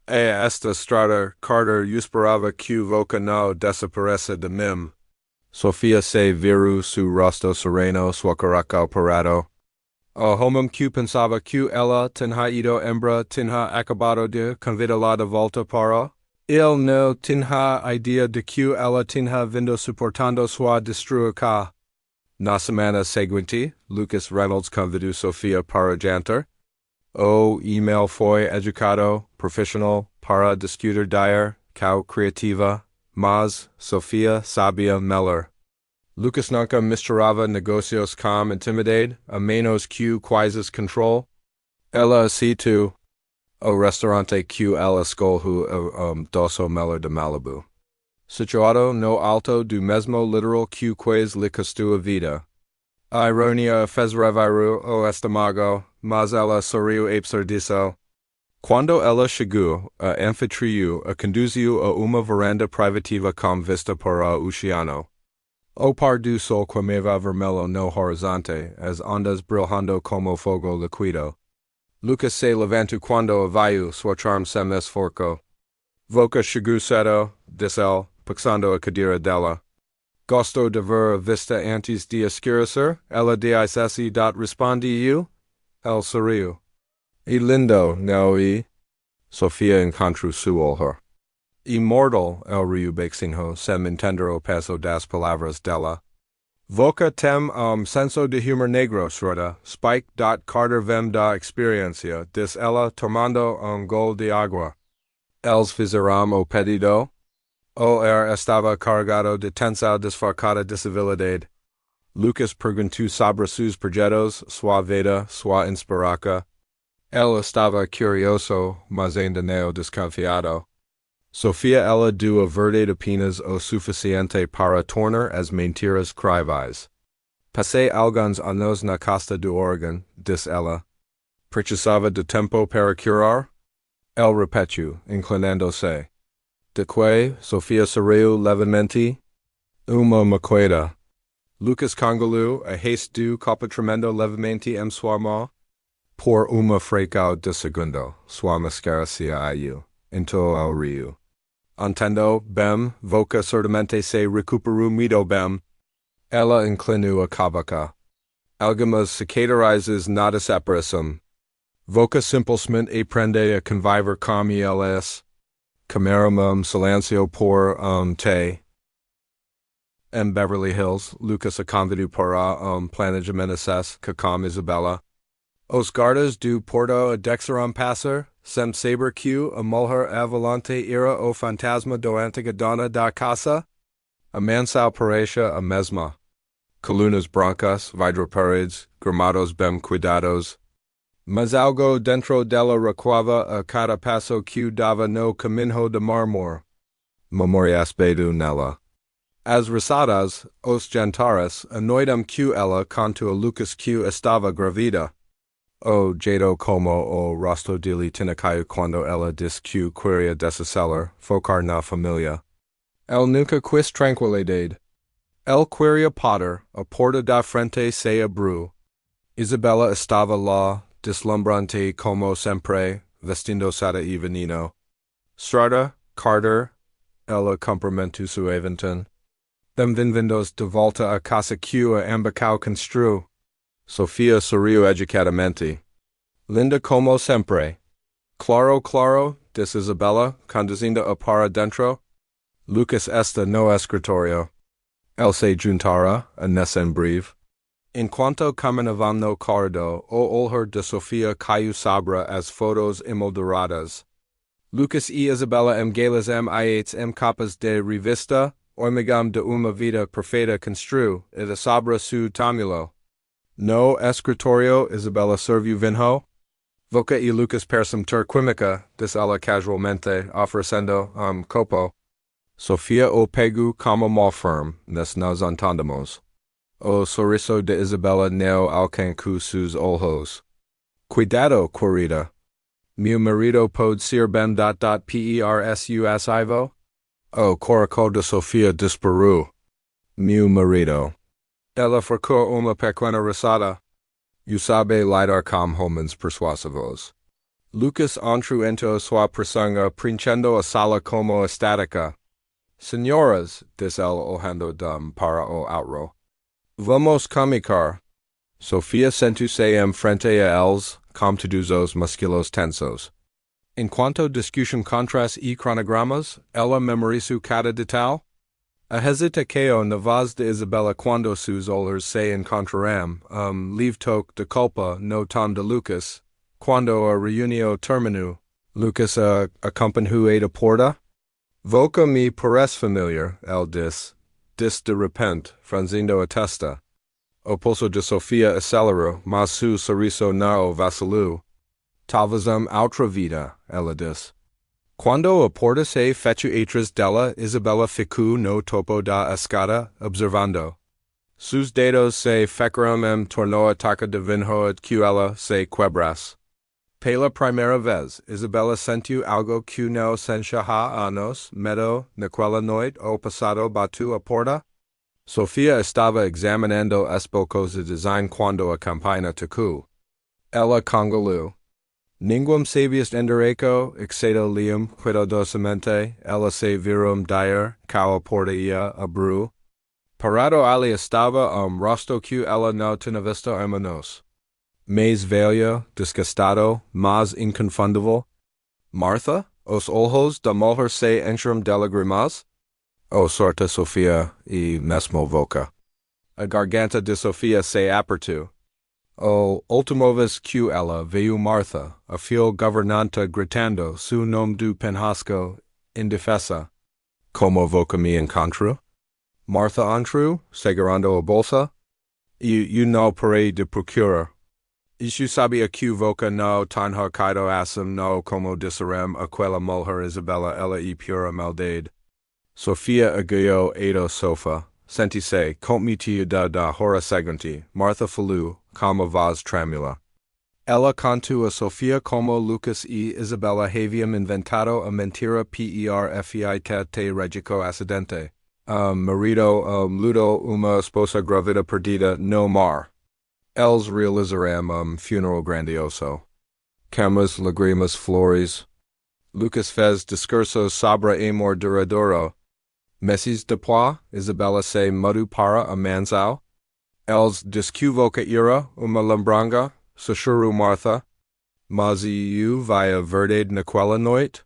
E esta estrada Carter esperava que voca não desaparecesse de mim. Sofia se virou su rosto sereno sua caracal parado. O homem que pensava que ela tinha ido embora tinha acabado de convidá-la de volta para. Ele não tinha ideia de que ela tinha vindo suportando sua destruição. Na semana seguinte, Lucas Reynolds convidou Sofia para jantar. O email foi educado, profissional, para discutir dire, criativa, mas Sofia sabia melhor. Lucas nunca misturava negócios com intimidade, a menos que quisesse control. Ela aceitou o restaurante que ela escolheu doce melhor de Malibu. Situado no alto do mesmo litoral que lhe custou a vida. A ironia fez revirar o estômago, mas ela sorriu apesar disso. Quando ela chegou, a anfitriã a conduziu a uma varanda privativa com vista para o oceano. O par do sol queimava vermelho no horizonte, as ondas brilhando como fogo líquido. Lucas se levantou quando viu sua charme se esforçou. Voca chegou cedo, disse ele, passando a cadeira dela. Gosto de ver a vista antes de escurecer, ela disse respondi-eu. Ele sorriu. E lindo, não é? Sofia encontrou seu olhar. Imortal, el riu bexinho, sem entender o peso das palavras dela. Voca tem senso de humor negro, sorda, spike. Carter vem da experiencia, diz ela, tomando gol de agua. Eles fizeram o pedido. O ar estava carregado de tensa desfocada de civilidade. Lucas perguntou sobre seus projetos, sua vida, sua inspiração. Ele estava curioso, mas ainda não desconfiado. Sofia ela deu a verdade apenas o suficiente para tornar as mentiras críveis. Passei alguns anos na costa do Oregon, disse ela. Precisava de tempo para curar? Ele repetiu, inclinando-se. De que, Sofia sorriu levemente. Uma maqueda. Lucas congolou a haste do copa tremendo levemente em sua mão. Por uma fração de segundo, sua máscara se aiu. Então ao rio. Entendo, bem, voca certamente se recuperou muito bem. Ela inclinou a cabeça. Algumas cicatrizes não desaparecem. Voca simplesmente aprende a conviver com elas. Cameramam silencio por te. Em Beverly Hills, Lucas a convidou para planejamento com Isabella. Os guardas do porto a deixaram passar, sem saber que a mulher avalante era o fantasma do antiga dona da casa. A mansão parecia a mesma. Colunas brancas, vidro paredes, gramados bem cuidados. Mas algo dentro dela recuava a cada passo que dava no caminho de mármore. Memorias bedu nela. As risadas, os jantares, annoiam que ela contou a Lucas que estava grávida. O jeito como o rosto dele tinha caído quando ela disse que queria descelar, focar na família. Ele nunca quis tranquilidade. Ele queria poder, a porta da frente se abriu. Isabella estava lá, deslumbrante como sempre, vestindo sada e veneno. Strada, Carter, ela cumprimentou su aventon. Bem-vindos de volta a casa que a ambacao construiu. Sofia sorriu educadamente. Linda como sempre. Claro, claro, disse Isabella, conduzindo a para dentro. Lucas está no escritório. Ele se juntara, a nesse breve. Enquanto caminavam no corredor, o olhar de Sofia caiu sobre as fotos emolduradas. Lucas e Isabella galas iates capas de revista, oimigam de uma vida perfeita construiu, e sobre su tamulo. No escritório, Isabella serviu vinho. Voca e Lucas persam ter química, disse ela casualmente, oferecendo copo. Sofia o pego como mal firme, nes nos entendemos. O sorriso de Isabela neo alcançou sus olhos. Cuidado, querida. Meu marido pode ser bem ... persus ivo? O coração de Sofia disparou. Meu marido. Ela fracou uma pequena risada. You sabe lidar com homens persuasivos. Lucas entrou entre sua persona preenchendo a sala como estática. Senhoras, disse ela olhando para o outro. Vamos comicar. Sofia sentou-se frente a eles, com todos os músculos tensos. Enquanto discussão contras e cronogramas, ela memorizou cada detalhe. A hesitação na voz de Isabela quando seus olhos se encontraram, livre-toque de culpa no tom de Lucas. Quando a reunião terminou, Lucas acompanhou a porta. Volta me parece familiar, ele disse de repente, franzindo a testa. O pulso de Sofia acelerou, mas seu sorriso não vacilou. Talvez outra vida, ela disse. Quando a porta se fechou atrás dela, Isabela ficou no topo da escada, observando. Seus dedos se fecharam tornou a taca de vinho que ela se quebrasse. Pela primeira vez, Isabela sentiu algo que não sentia há anos, medo naquela noite o passado bateu a porta. Sofia estava examinando os blocos de design quando a campaina tocou. Ela congelou. Ninguém sabia endereço, excedeu-lhe cuidadosamente, ela se virou dar, a porta ia abriu. Parado ali estava rosto que ela não tinha visto há anos. Mais velho, desgastado, mas inconfundível. Martha, os olhos da mulher se encheram de lágrimas. Oh, sorte Sofia, e mesmo boca. A garganta de Sofia se apertou. O última vez que ela viu Martha, a fiel governanta gritando seu nome do penhasco, indefesa. Como voca me encontro? Martha entrou, segurando a bolsa. Eu não parei de procurar. Isso sabia que voca não tinha caído assim no como disseram aquela mulher Isabela ela e pura maldade. Sofia aguiou do sofá. Sente-se, comprometida da hora seguinte, Martha falou, com a voz trêmula. Ela contou a Sofia como Lucas e Isabela haviam inventado a mentira perfeita regico acidente. Marido ludo uma esposa grávida perdida no mar. Eles realizaram funeral grandioso. Camas, lágrimas, flores. Lucas fez discursos sobre amor duradouro. Meses depois, Isabela se mudou para a mansão. Eles descobriram uma lembrança, sussurrou Martha. Mas eu vai a verdade naquela noite?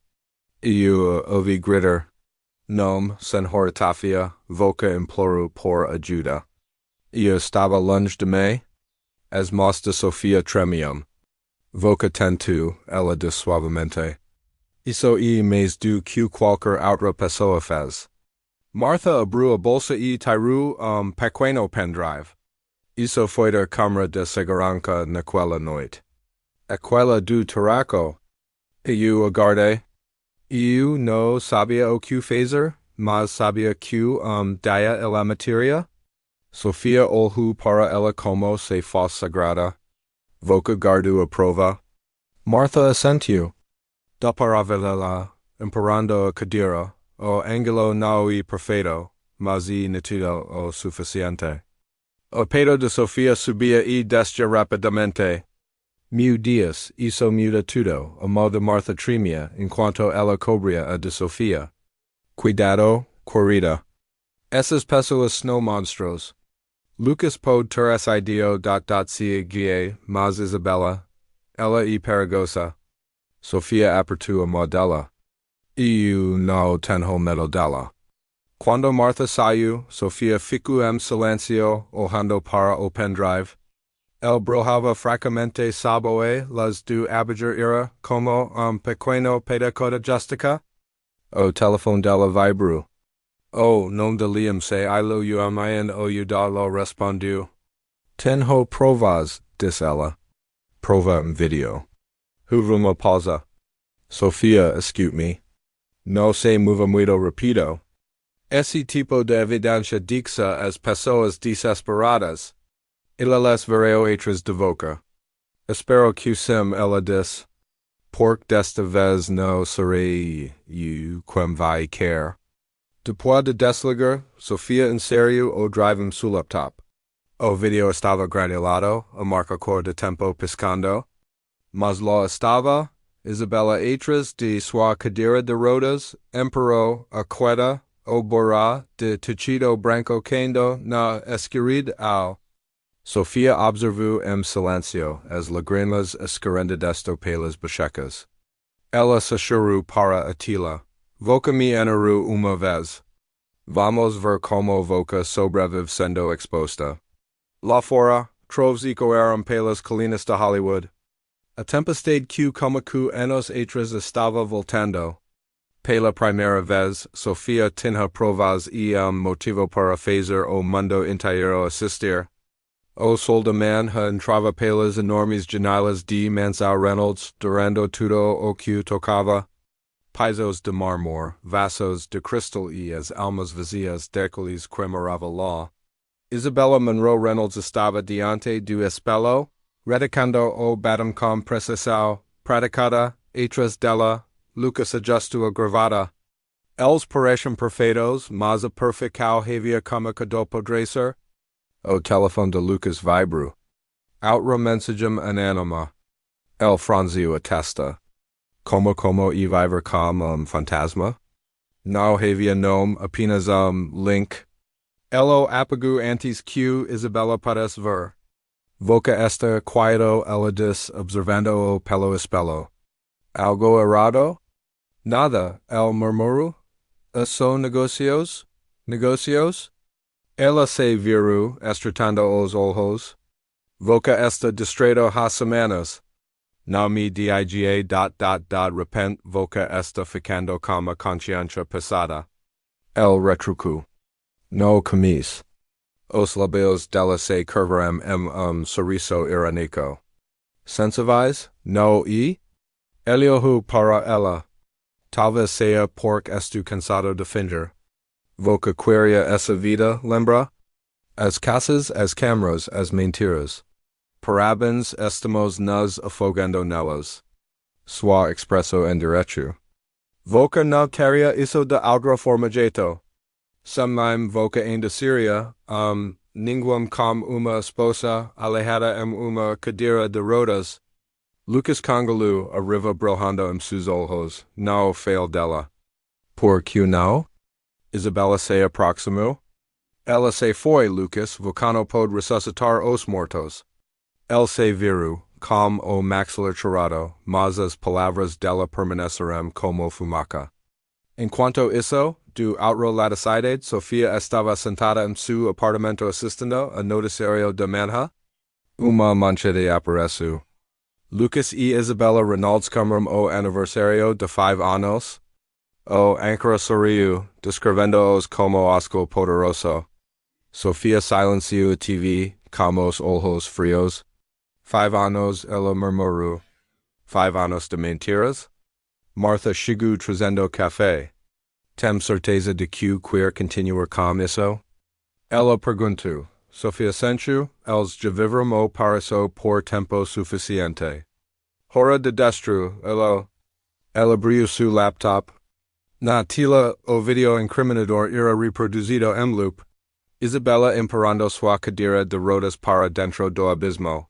Eu ouvi gritar. Não, senhora Tafia, voca implorou por ajuda. Eu estava longe de mim. As mãos de Sofia tremiam. Voca tentou, ela disse suavemente. Isso é mais do que qualquer outra pessoa fez. Martha abriu a bolsa e tirou pequeno pendrive. Isso foi da câmara de segurança naquela noite. Aquela do tabaco. Eu aguardei. Eu não sabia o que fazer, mas sabia que dia ela matéria. Sofia olhou para ela como se fosse sagrada. Voca guardou a prova. Martha assentiu. Depois imparando a cadeira, o ângulo não é perfeito, mas é nítido o suficiente. O peito de Sofia subia e descia rapidamente. Meu Deus, isso muda tudo, a mão de Martha tremia enquanto ela cobria a de Sofia. Cuidado, querida. Essas pessoas são monstros. Lucas pode ter essa ideia se guiar, mas Isabela, ela é perigosa. Sofia apertou a mão dela. Eu não tenho medo dela. Quando Martha saiu, Sofia ficou em silêncio, olhando para o pendrive. El brilhava fracamente sabe las do abajar era como pequeno pedaço de justica. O telefone dela vibrou. Oh, não deliam se ilo eu amayan o lo respondeu. Tenho provas, disse ela. Prova vídeo. Houve uma pausa. Sofia, escute-me. Não se mova muito rápido. Esse tipo de evidência dixa as pessoas desesperadas. Ela les vereu atrás de boca. Espero que sim, ela diz. Porque desta vez não serei eu quem vai querer. Depois de desligar, Sofia inseriu o drive em seu laptop. O vídeo estava granulado, a marcador de tempo piscando. Mas lo estava, Isabela atrás de sua cadeira de rodas, emperou a queda, o borá de tecido branco quendo na esquerda ao. Sofia observou em silêncio as lágrimas escorrendo desto pelas bochecas. Ela se chorou para Atila. Voca-me eneru uma vez. Vamos ver como voca sobrevive sendo exposta. Lá fora, troves ecoaram pelas colinas de Hollywood. A tempestade que como que anos atrás estava voltando. Pela primeira vez, Sofia tinha provas e motivo para fazer o mundo inteiro assistir. O sol da manhã entrava pelas enormes janelas de Mansell Reynolds, durando tudo o que tocava. Pisos de mármore, vasos de cristal e as almas vazias daqueles que morava lá. Isabella Monroe Reynolds estava diante do espelho, reticando o batom com precisão, praticada, atrás dela, Lucas ajustou a gravata. Eles pareciam perfeitos, mas a perfeição havia como que do podrecer. O telefone de Lucas vibrou. Outra mensagem anônima. El franziu a testa. Como e viver como fantasma? Não havia nome, apenas link. Elo apagou antes que Isabella pudesse ver. Voca esta quieto ela diz, observando-o pelo espelho. Algo errado? Nada, el murmuró. ¿Son negocios? ¿Negocios? Ela se virou, estreitando os ojos. Voca esta distraído há semanas. Não me diga ... repente voca esta ficando com a consciência pesada. El retrucou. No camis. Os labios dela se curvaram em sorriso irônico. Sensíveis? No e? Ele olhou para ela. Talvez seja porque estou cansado de fingir. Voca queria essa vida, lembra? As caças, as câmeras, as mentiras. Parabéns, estamos nos afogando nelas. Sua expresso en derecho. Voca não queria isso de outra forma jeito. Samim voca ainda seria, ninguém com uma esposa alejada em uma cadeira de rodas. Lucas Congalu arriva brilhando em seus olhos, não fail dela. Por que não? Isabella se aproximou. Ela se foi, Lucas, vulcano pode ressuscitar os mortos. El se virou, com o maxilar chorado, mas as palavras dela permanecerão como fumaca. Enquanto isso, do outro lado da cidade, Sofia estava sentada em seu apartamento assistindo a noticiário de manhã. Uma manchete apareceu. Lucas e Isabella Reynolds comeram o aniversário de 5 anos. O âncora sorriu, descrevendo-os como asco poderoso. Sofia silenciou a TV, com os olhos frios. 5 anos, ela murmurou. 5 anos de mentiras? Martha chegou trazendo café. Tem certeza de que quer continuar com isso? Ela perguntou. Sofia sentiu, eles já viveram o paraíso por tempo suficiente. Hora de destro, ela abriu seu laptop. Na tela, o vídeo incriminador era reproduzido em loop. Isabella emparando sua cadeira de rodas para dentro do abismo.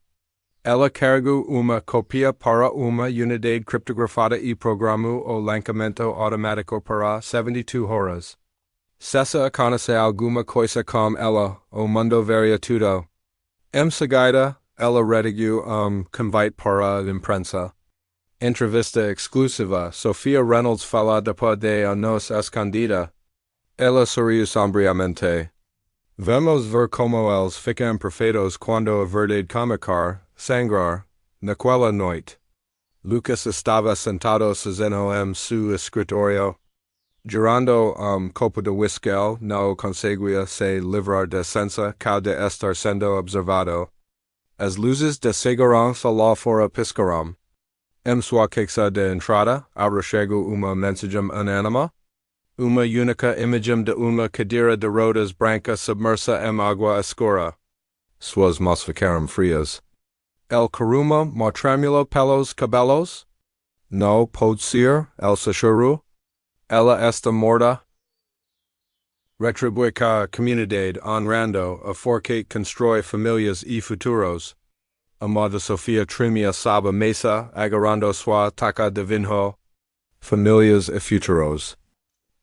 Ela carregou uma cópia para uma unidade criptografada e programou o lançamento automático para 72 horas. Cessa a conhecer alguma coisa com ela, o mundo veria tudo. Em seguida, ela redigiu convite para a imprensa. Entrevista exclusiva, Sofia Reynolds fala depois de anos escondida. Ela sorriu sombriamente. Vamos ver como eles ficam perfeitos quando a verdade começar, sangrar, naquela noite. Lucas estava sentado sozinho em seu escritório. Girando copo de whisky, não conseguia se livrar da sensação de estar sendo observado. As luzes de segurança lá fora piscaram. Em sua caixa de entrada, agora chegou uma mensagem anônima. Uma única imagem de uma cadeira de rodas branca submersa em água escura. Suas mãos ficaram frias. El caruma mostrámulo pelos cabelos? Não pode ser, el choro? Ela está morta? Retribui a comunidade honrando a forque constrói famílias e futuros. Amada Sofia trimia saba mesa agarrando sua taca de vinho. Famílias e futuros.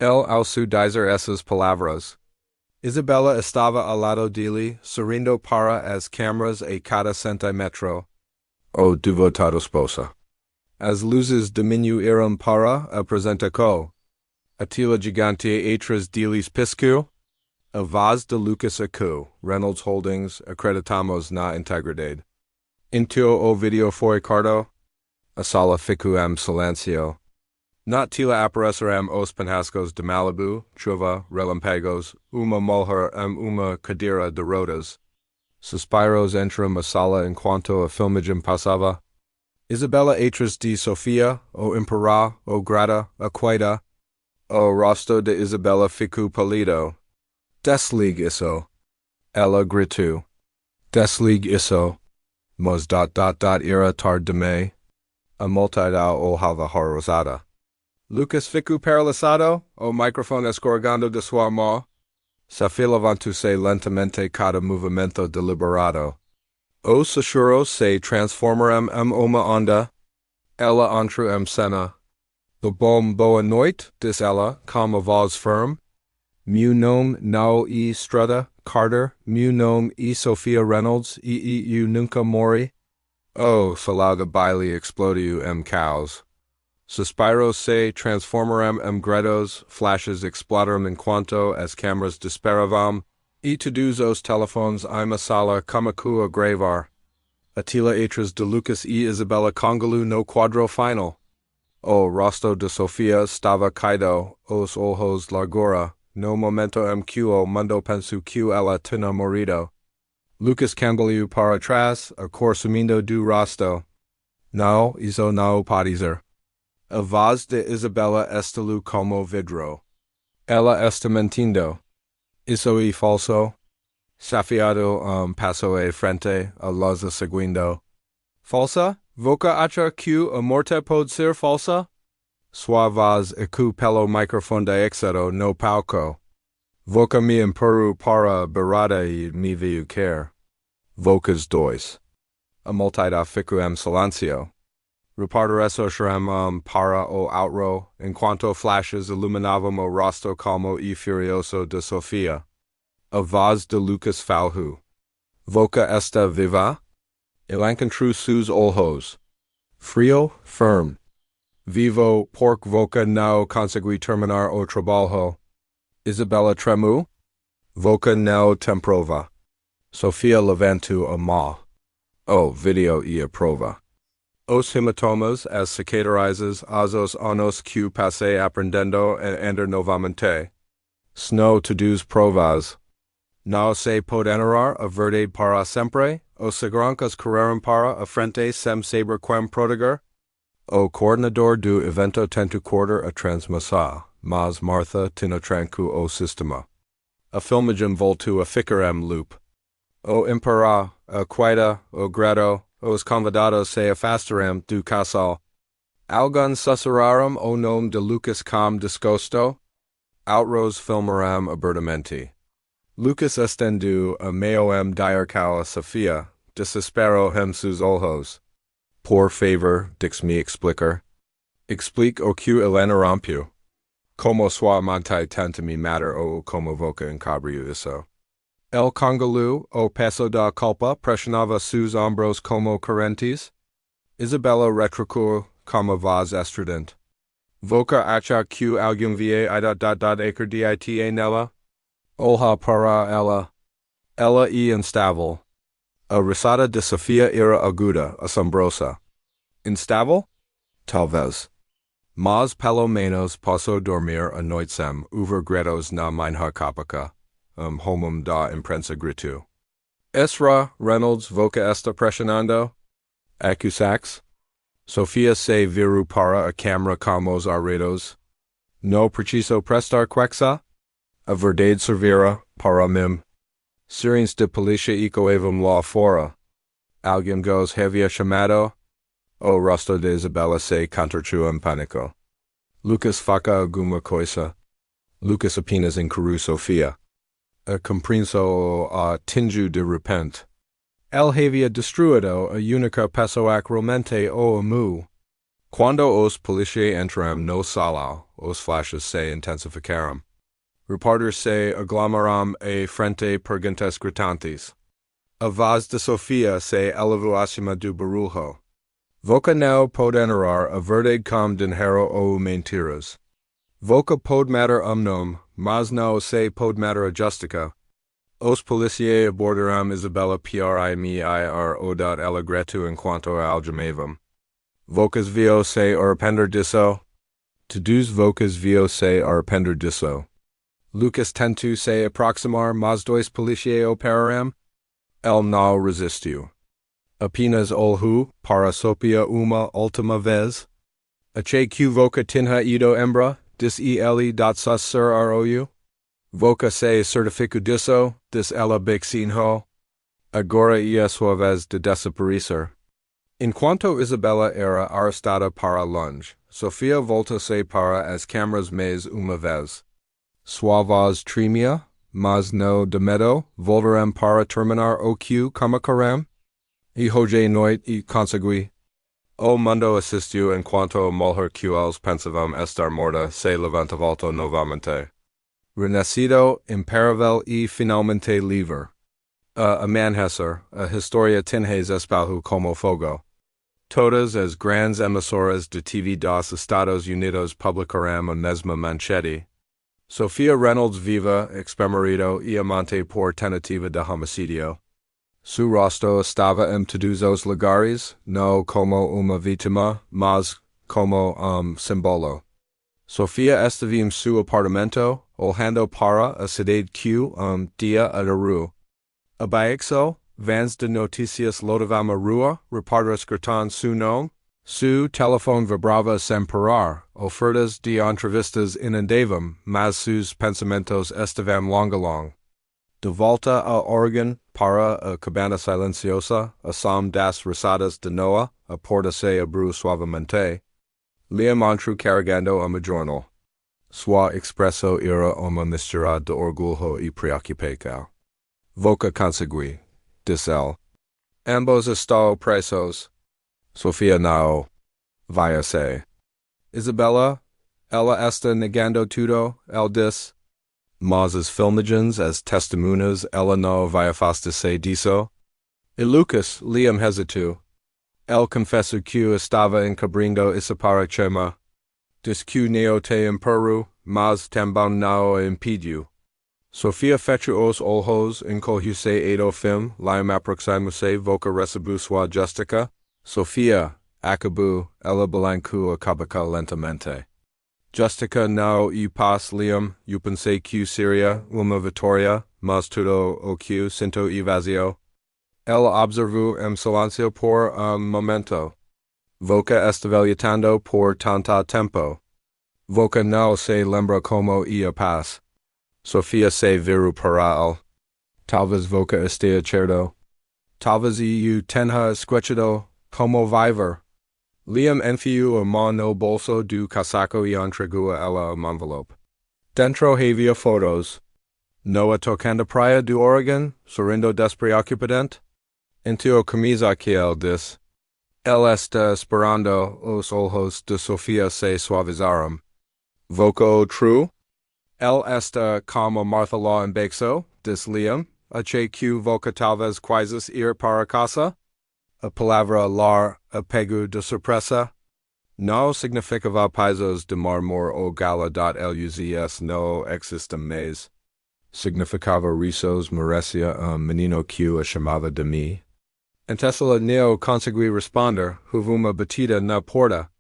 El alço dizer essas palavras. Isabella estava ao lado dele, sorrindo para as câmeras a cada centímetro. O devotado esposa. As luzes diminuíram para apresentação. A tela gigante atrás deles piscou. A voz de Lucas ecoou. Reynolds Holdings, acreditamos na integridade. Into o video foi cardo. A sala ficou em silêncio. Not tila aparecerem os penhascos de Malibu, chuva, relampagos, uma mulher uma cadeira de rodas. Suspiros entram a sala enquanto a filmagem passava. Isabella atrás de Sofia, o imperá, o grata, a quaida. O rosto de Isabella ficou pálido. Desligue isso. Ela gritou. Desligue isso. Mas era tarde demais. A multidão olhava horrorizada. Lucas ficou paralisado, o microfone escorregando de sua mão. Sofia levantou-se lentamente cada movimento deliberado. Os sussurros se transformaram em uma onda. Ela entrou em cena. Boa noite, disse ela, com a voz firme. Meu nome não é Estrada Carter, meu nome é Sofia Reynolds e eu nunca morri. O salão de baile explodiu em caos. Suspiros se transformaram em gritos, flashes explodaram enquanto as câmeras disparavam, e todos os telefones em a sala começou a gravar. A tela atrás de Lucas e Isabella Congalu no quadro final. O rosto de Sofia estava caído, os olhos largura, no momento em que o mundo pensou que ela tinha morrido. Lucas cambaleou para trás, a cor sumindo do rosto. Não, isso não pode ser. A voz de Isabella estalou como vidro. Ela está mentindo. Isso é falso. Safiado passou à frente, a loja seguindo. Falsa? Voca acha que a morte pode ser falsa? Sua voz ecoou pelo microfone de éxito no palco. Voca me empurrou para a beirada e me veio quer. Vocas dois. A multidão ficou em silêncio. Repórteres olharam para o outro, enquanto flashes iluminavam o rosto calmo e furioso de Sofia. A voz de Lucas falhou. Voca está viva? Ele encontrou seus olhos. Frio, firme. Vivo, porque Voca não conseguiu terminar o trabalho. Isabella tremeu? Voca não tem prova. Sofia levantou a mão. O video e a prova. Os hematomas, as cicatrizes, os anos que passei aprendendo a andar novamente. Snow todos provas. Não se pode narrar a verdade para sempre, os seguranças correram para a frente sem saber quem proteger. O coordenador do evento tentou cortar a transmissão, mas Martha tinha tranco o sistema. A filmagem voltou a ficar em loop. O imperá, a quaida, o grado, os convidados se afastaram do casal. Alguns sussurraram o nome de Lucas com desgosto. Outros filmaram abertamente. Lucas estendeu a meio diarcal a Sofia, desespero em seus olhos. Por favor, dix-me explicar. Explique o que ele rompeu. Como sua amante tenta me matar ou como Voca encobriu isso. El Congalu, o peso da culpa, pressionava seus ombros como correntes. Isabella retrocou como voz estridente. Voca acha que alguém vie acredita nela? Olha para ela. Ela é instável. A risada de Sofia era aguda, assombrosa. Instável? Talvez. Mas pelo menos posso dormir a noite sem over gritos na minha capaca. Homem da imprensa gritou. Esra, Reynolds, Voca está pressionando? Acusax? Sofia se virou para a câmera como os arredos. No preciso prestar quexa? A verdade servira, para mim. Sirens de policia ecoavam lá fora. Alguém goes havia chamado? O rosto de Isabella se contratiu em pânico. Lucas faca alguma coisa. Lucas apenas encarou Sofia. A compreensão a tingiu de repente. El havia destruído a única pessoa que realmente o amou. Quando os policiais entram no salão, os flashes se intensificaram. Repórteres se aglomeraram e frente perguntas gritantes. A voz de Sofia se elevou acima do barulho. Voca não pode narrar a verdade como dinheiro ou mentiras. Voca pode matar nome, mas não se pode matar a justiça. Os policiais abordaram Isabella primir o dot alegreto enquanto a algemavam. Vocas vio se arrepender disso? Todos vocas vio se arrepender disso. Lucas tentou se aproximar, mas dois policiais operaram. El não resistiu. Apenas olhou para Sofia uma última vez. Ache que voca tinha ido embra, disse ele dot sus sur rou. Voca se certifico disso, disse ela bexinho. Agora é sua vez de desaparecer. Enquanto Isabella era arrestada para longe, Sofia volta-se para as câmeras mais uma vez. Sua voz tremia, mas não de medo, voltaram para terminar o que começaram. E hoje noite e consegui. O mundo assistiu enquanto a mulher que eles pensavam estar morta se levanta volta novamente. Renascido, imparável e finalmente livre. A amanhecer, a história tinhas espalhou como fogo. Todas as grandes emissoras de TV dos Estados Unidos publicaram a mesma manchete. Sofia Reynolds viva, ex-marido e amante por tentativa de homicídio. Su rosto estava em todos os lugares, no como uma vítima, mas como símbolo. Sofia estava em seu apartamento, olhando para a cidade que dia a rua. Abaixo, vans de notícias lotavam a rua, repórteres gritavam seu nome, seu telefone vibrava sem parar, ofertas de entrevistas inundavam, mas seus pensamentos estavam longo. De volta a Oregon, para a cabana silenciosa, a som das risadas de Noah, a porta se abriu suavemente. Liam entrou carregando uma jornal. Sua expresso era uma mistura de orgulho e preocupação. Voca consegui, disse ele. Ambos estão presos. Sofia não. Vai-se. Isabella, ela está negando tudo, ele disse. Mas as filmagens, as testemunhas, ela não vai afastar-se disso. E Lucas, Liam hesitou. Ele confessou que estava encobrindo isso para chama. Disse que não te impediu, mas também não o impediu. Sofia fechou os olhos, encolheu-se do filme, Liam aproximou-se, voca recebeu sua justiça. Sofia, acabou, ela balancou a cabeça lentamente. Justiça não e paz, Liam, eu pensei que seria uma vitória, mas tudo o que sinto e vazio. Ela observou em silêncio por momento. Voca estava lutando por tanto tempo. Voca não se lembra como ia paz. Sofia se virou para ele. Talvez Voca esteja certo. Talvez eu tenha esquecido como viver. Liam enfiou a mão no bolso do casaco e entregou a ela um envelope. Dentro havia fotos. Noah tocando praia do Oregon, sorrindo despreocupadamente. Entrou a camisa que ele disse. Ele está esperando, os olhos de Sofia se suavizaram. Voca o true? Ele está como Martha lá embaixo, disse Liam. Achei que Voca talvez quisesse ir para casa? A palavra lar apego de surpresa. Não significava paisos de marmor ou gala. Luzs não existem mais. Significava risos merecia menino que a chamava de mim. Então não consegui responder, houve uma batida na porta.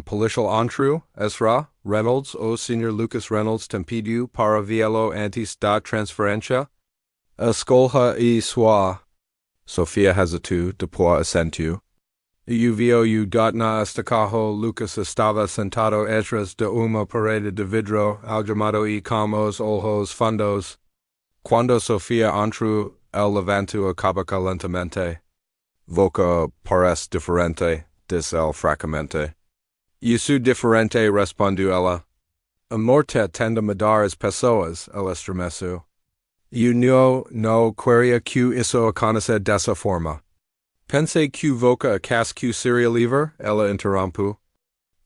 Policial entrou, Ezra, Reynolds, o Sr. Lucas Reynolds tempediu para vielo antes da transferência. A escolha e sua. Sofia hesitou, depois assentiu. Uvio na estacajo Lucas estaba sentado detrás de una pared de vidro algemado y calmos ojos fundos. Cuando Sofía entró, él levantó a cabeza lentamente. Voca parece diferente, dice él fracamente. Y su diferente respondió ella. Amor te tende madares pessoas, el estremeço. Y no queria que isso acontece dessa forma. Pense que voca acaso que seria livre, ela interrompu.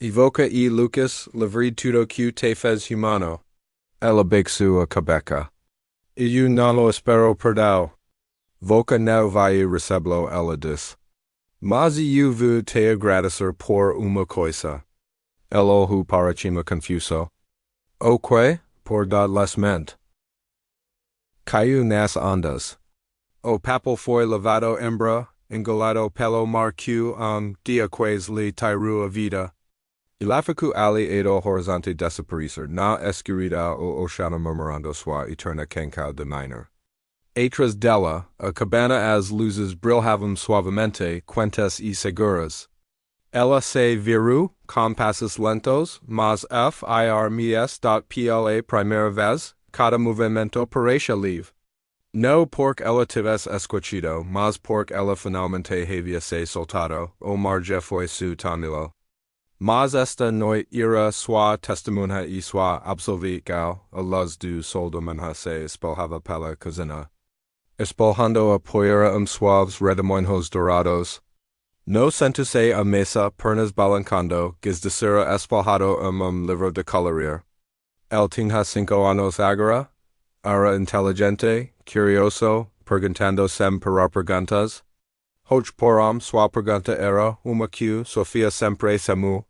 E voca e Lucas livre tudo que te fez humano. Ela baixou a cabeça. E eu não lo espero perdão. Voca não vai recebê-lo, ela disse. Mas eu vou te agradecer por uma coisa. Ela olhou para cima confuso. O que? Por dar les mente. Caiu nas ondas. O papel foi levado embora, engolado pelo mar que dia quais lhe tirou a vida. E lá ficou ali do horizonte desaparecer, na escuridão o oceano murmurando sua eterna canção de minor. Atrás dela, a cabana as luzes brilhavam suavemente, quentes e seguras. Ela se virou, com passos lentos, mas pela primeira vez, cada movimento parecia livre. No porque ela tivesse esquecido, mas porque ela finalmente havia se soltado, o mar já foi su túmulo. Mas esta noite era sua testemunha e sua absolvição, a luz do sol da manhã se espalhava pela cozinha, espalhando a poeira suaves redemoinhos dourados. No sentuse a mesa, pernas balancando, desdecera espalhado livro de colorir. El tinha 5 anos agora, era inteligente, curioso, perguntando sempre perguntas. Hoje poram sua pergunta era uma que Sofia sempre semou.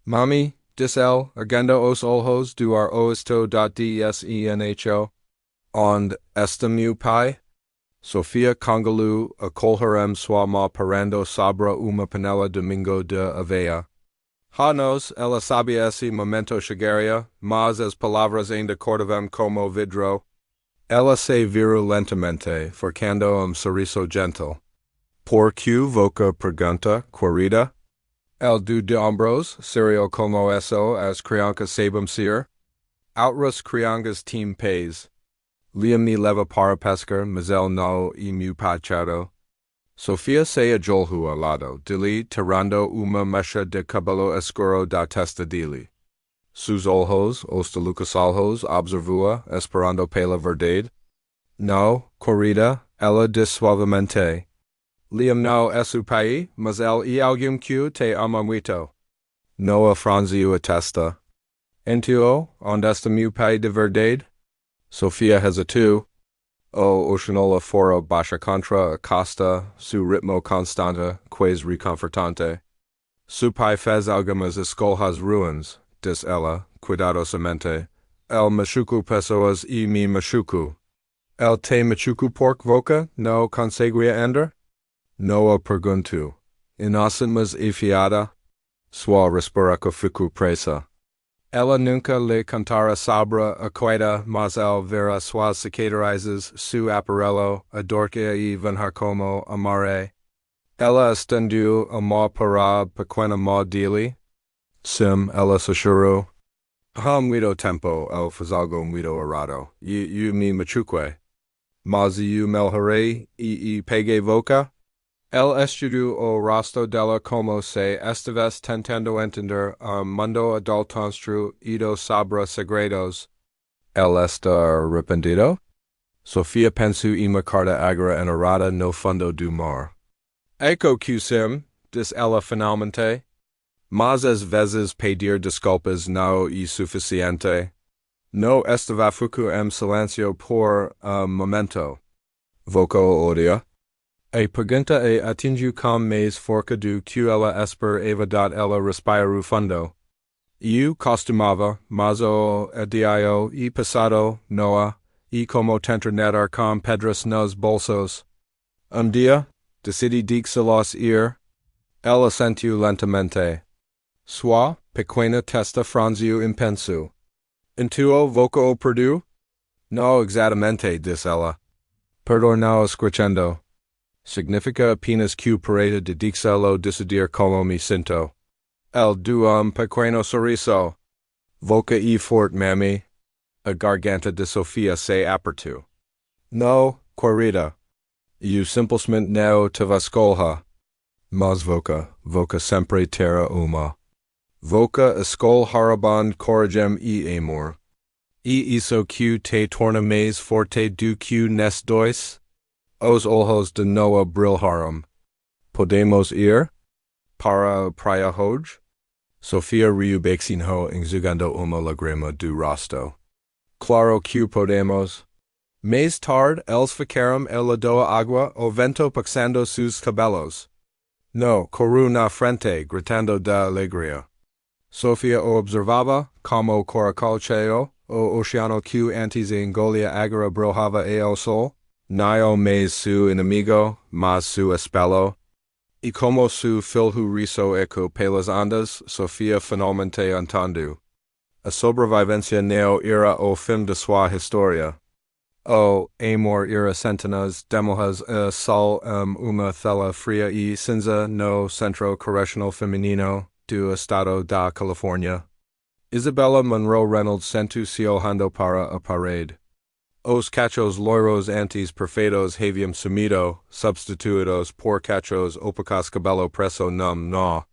Mami, disse ele, erguendo os olhos do ar osto.desenho. Onde está meu pai? Sofia congalou a colherem sua mão parando sobre uma panela domingo de aveia. Nos, ela sabia esse momento chegaria, mas as palavras ainda cortavam como vidro. Ela se virou lentamente, forcando sorriso gentil. Por que voca pergunta, querida? El de ombros, serio como eso as crianças sabem ser? Outras crianças team pays. Liam me leva para pescar, mas ele não e meu pachado. Sofia se ajolhou ao lado dele, tirando uma mecha de cabelo escuro da testa dele. Sus olhos, os de Lucas olhos, observou-a, esperando pela verdade. No, querida, ela disse suavemente. Liam não é seu pai, mas ele é alguém que te ama muito. Noa franziu a testa. Então, onde está meu pai de verdade? Sofia hesitou. O oceanola fora baixa contra a costa, su ritmo constante, quase reconfortante. Su pai fez algumas escolhas ruins, disse ela, cuidadosamente. El machuco pessoas e me machuco. El te machuco por voca, no conseguia andar? Noa perguntou. Inocente mas enfiada? Sua respiração ficou presa. Ela nunca lhe contara sobre a queda, mas el vera suas cicatrizes, su aparelho, a dorca e venhar como amare. Ela estendeu a mão para pequena mão dele. Sim, ela sussurrou. Muito tempo el faz algo muito errado. Eu me machuquei. Mas eu melhorei e peguei voca? El estudiou o rosto dela como se estivesse tentando entender mundo adulto ido sobre segredos. El está arrependido? Sofia pensou uma carta agra enarrada no fundo do mar. Eco que sim, disse ela finalmente. Mas às vezes pedir desculpas não é suficiente. No estava fico silêncio por momento. Voca o odia? A pergunta atingiu com mais força do que ela esperava. Ela respirou fundo. Eu costumava, mas o dia e passado, Noa, e como tentar nadar com pedras nos bolsos. Dia, decidi deixá-los ir. Ela sentiu lentamente. Sua pequena testa franziu impenso. Intuo voca o perdu? Não exatamente, disse ela. Perdão não escutando. Significa apenas que parede de dixelo decidir como me sinto. El duum pequeno sorriso. Voca e fort mami. A garganta de Sofia se apertu. No, querida. Eu simplesmente não te vascolha. Mas voca sempre terra uma. Voca escol haraband corrigem e amor. E isso que te torna mais forte do que nes dois? Os olhos de Noa brilharam. Podemos ir? Para praia hoje? Sofia riu bexinho enxugando uma lagrima do rosto. Claro que podemos. Mais tarde eles ficaram el lado agua o vento passando sus cabelos. No, corru na frente, gritando da alegria. Sofia o observava, como coracalcheo, o oceano que antes engolia agora brilhava e o sol, nio mais su inimigo, mas su espelho. E como su filho riso eco pelas ondas, Sofia finalmente entendu. A sobrevivencia neo era o fim de sua historia. O amor era centenas demorras a sol uma thela fria e cinza no centro correctional feminino do estado da California. Isabella Monroe Reynolds sentu hando para a parede. Os cachos loiros antes perfeitos haviam sumido, substituidos por cachos opacos cabello preso num nó.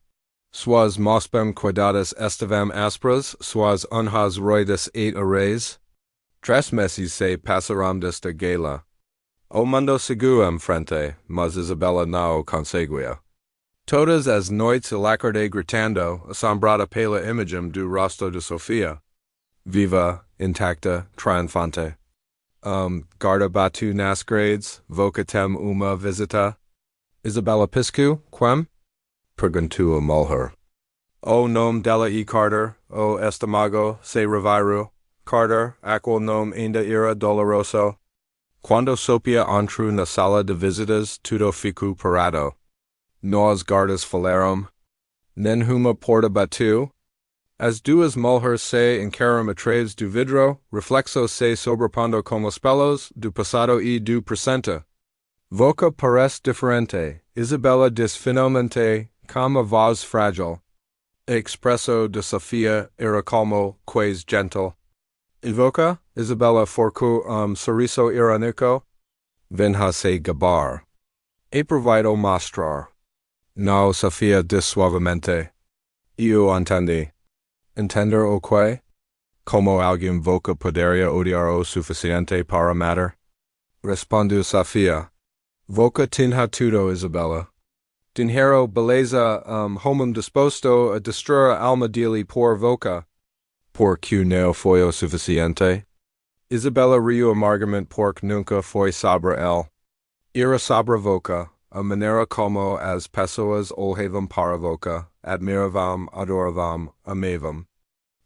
Suas mospem cuidadas estavam aspras, suas unhas roidas 8 arrays. 3 meses se passaram desta gala. O mundo seguia frente, mas Isabella não conseguia. Todas as noites acordei gritando, assombrada pela imagem do rosto de Sofia. Viva, intacta, triunfante. Guarda batu nas grades, vocatem uma visita. Isabella piscu, quem? Perguntou a mulher. O nome dela e Carter, o estamago, se reviru. Carter, aquel nome ainda era doloroso. Quando Sofia entrou na sala de visitas, tudo ficou parado. Nós guardas falaram. Nenhuma porta batu. As duas mulheres se encaram atrás do vidro, reflexo se sobrepondo como espelhos do passado e do presente. Voca parece diferente. Isabella diz finalmente, com a voz frágil. Expresso de Sofia era calmo, quase gentle. Evoca, Isabella forcu sorriso irônico. Venha se gabar. Aproveito mostrar. Não, Sofia diz suavemente. Eu entendi. Entender o que? Como alguém voca poderia odiar o suficiente para matar? Respondeu Sofia. Voca tinha tudo, Isabella. Dinheiro, beleza, homem disposto a destruir a alma dele por voca. Por que não foi o suficiente? Isabella riu amargamente porque nunca foi sobre ele. Era sobre voca, a maneira como as pessoas olhavam para voca, admiravam, adoravam, amavam.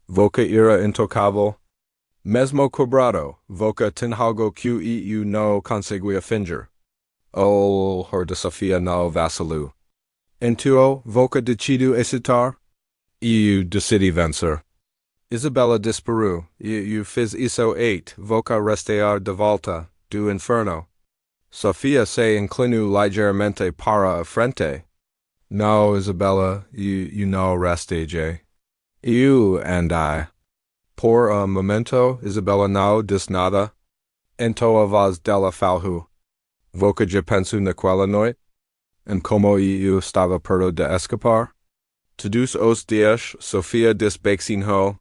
Voca era intocável. Mesmo quebrado, voca tinha algo que eu não conseguia fingir. O olhar de Sofia não vacilou. Então, voca decidiu hesitar? Eu decidi vencer. Isabella disparou. Eu fiz isso voca restear de volta, do inferno. Sofia se inclinou ligeiramente para a frente. Não, Isabella, eu não restei. Eu andai. Por momento, Isabella não disse nada. Então a voz dela falhou. Voca já pensou naquela noite? Em como eu estava perto de escapar? Todos os dias, Sofia disse bexinho.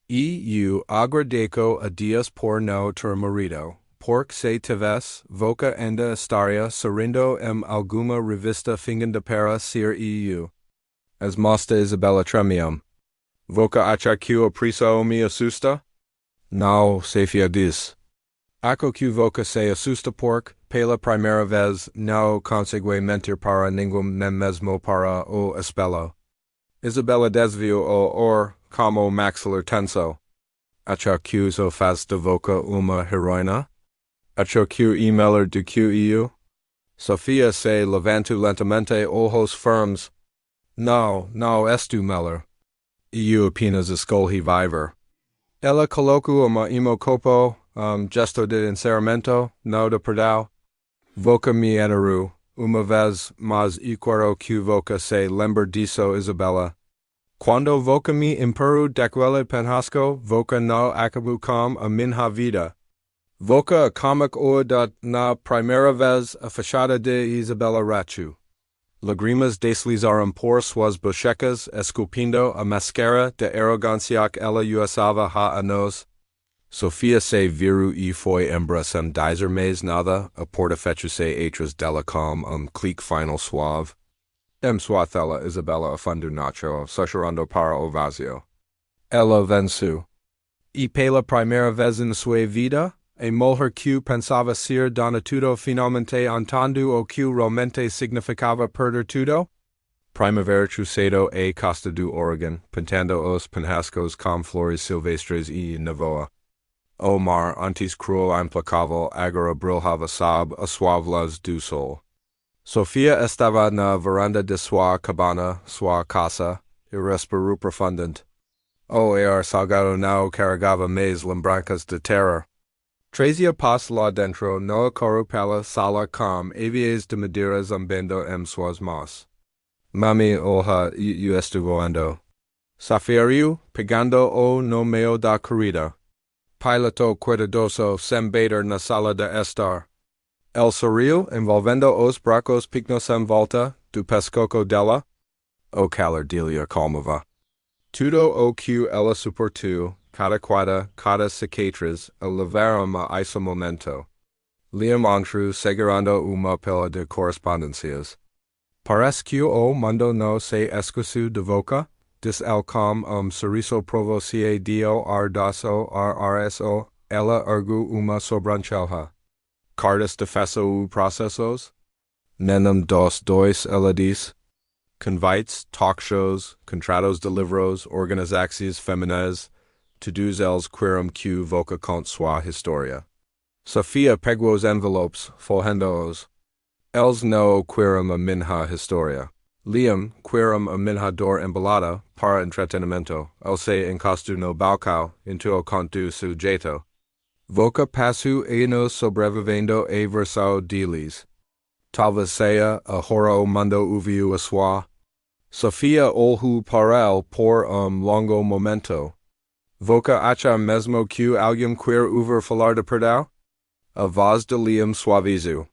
E eu agradeço a Deus por não ter morrido, porque se tivesse, voca ainda estaria sorrindo em alguma revista fingindo para ser eu. As mostra Isabella tremiam. Voca acha que o preço me assusta? Não, Sofia diz. Acho que voca se assusta porque, pela primeira vez, não consegue mentir para ninguém nem mesmo para o espelho. Isabella desviou o como maxilar tenso. Acho que o faz de voca uma heroína? Acho que melhor do que eu? Sofia se levantou lentamente olhos firmes. Não estu melhor. Eu apenas escolhi viver. Ela colocou uma emocopo, gesto de encerramento, não de perdão. Voca me eneru, uma vez mas e quero que voca se lembrar disso Isabella. Quando voca me impero daquele penhasco, voca no acabo com a minha vida. Voca a comic oda na primeira vez a fachada de Isabella Rachu. Lagrimas deslizaram por suas bochecas, esculpindo a máscara de arrogância que ela usava há anos. Sofia se viru e foi embora sem dizer mais nada, a porta fechou-se atrás dela com clique final suave. Suatela Isabella afundu nacho, sussurrando para o vazio. Ela venceu. E pela primeira vez em sua vida, a mulher que pensava ser dona tudo finalmente entendeu o que realmente significava perder tudo? Primavera cedo a costa do Oregon, pintando os penhascos com flores silvestres e nevoa. O mar, antes cruel e implacável, agora brilhava sob a suave luz do sol. Sofia estava na varanda de sua cabana, sua casa, e respirou profundamente. O ar salgado não carregava mais lembranças de terror. Trazia paz lá dentro, no coro pela sala com avias de madeira zambendo suas mãos. Mami olha eu estou voando. Safariu, pegando o no meio da corrida. Piloto cuidadoso sem bater na sala de estar. El sorriu, envolvendo os bracos picnos em volta do pescoço dela. O calor dele calmava. Tudo o que ela suportou, cada quadra, cada cicatriz, a levaram a esse momento. Liam entrou segurando uma pela de correspondências. Parece que o mundo não se esqueceu de voca, disse ele com sorriso provocia dio ardaço rso, ela ergueu uma sobrancelha. Cartas de fecho ou processos? Nenem dois, ela disse. Convites, talk shows, contratos de livros, organizações femininas, todos eles querem que voca conte sua história. Sofia pegou os envelopes, folhando-os. Eles não querem a minha história. Liam querem a minha dor embalada para entretenimento. Ele se encostou no balcão, into o conto sujeito. Voca passou anos sobrevivendo a versão deles. Talvez seja agora o mundo ouviu a sua. Sofia olhou para ele por longo momento. Voca acha mesmo que alguém quer ouvir falar de perdão? A voz de Liam suavizou.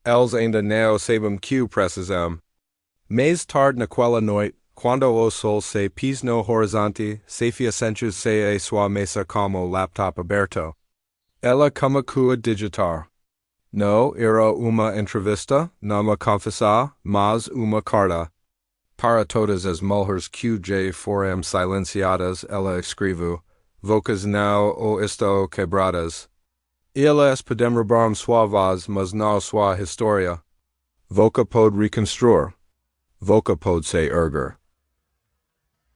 Eles ainda não sabem que precisam. Mais tarde naquela noite, quando o sol se pôs no horizonte, Sofia sentou-se a sua mesa com o laptop aberto. Ela começou a digitar. Não era uma entrevista, não me confessar, mas uma carta. Para todas as mulheres que já foram silenciadas, ela escreveu, vocas não o estão quebradas. Elas podem roubar sua voz, mas não sua história. Voca pode reconstruir. Voca pode se erguer.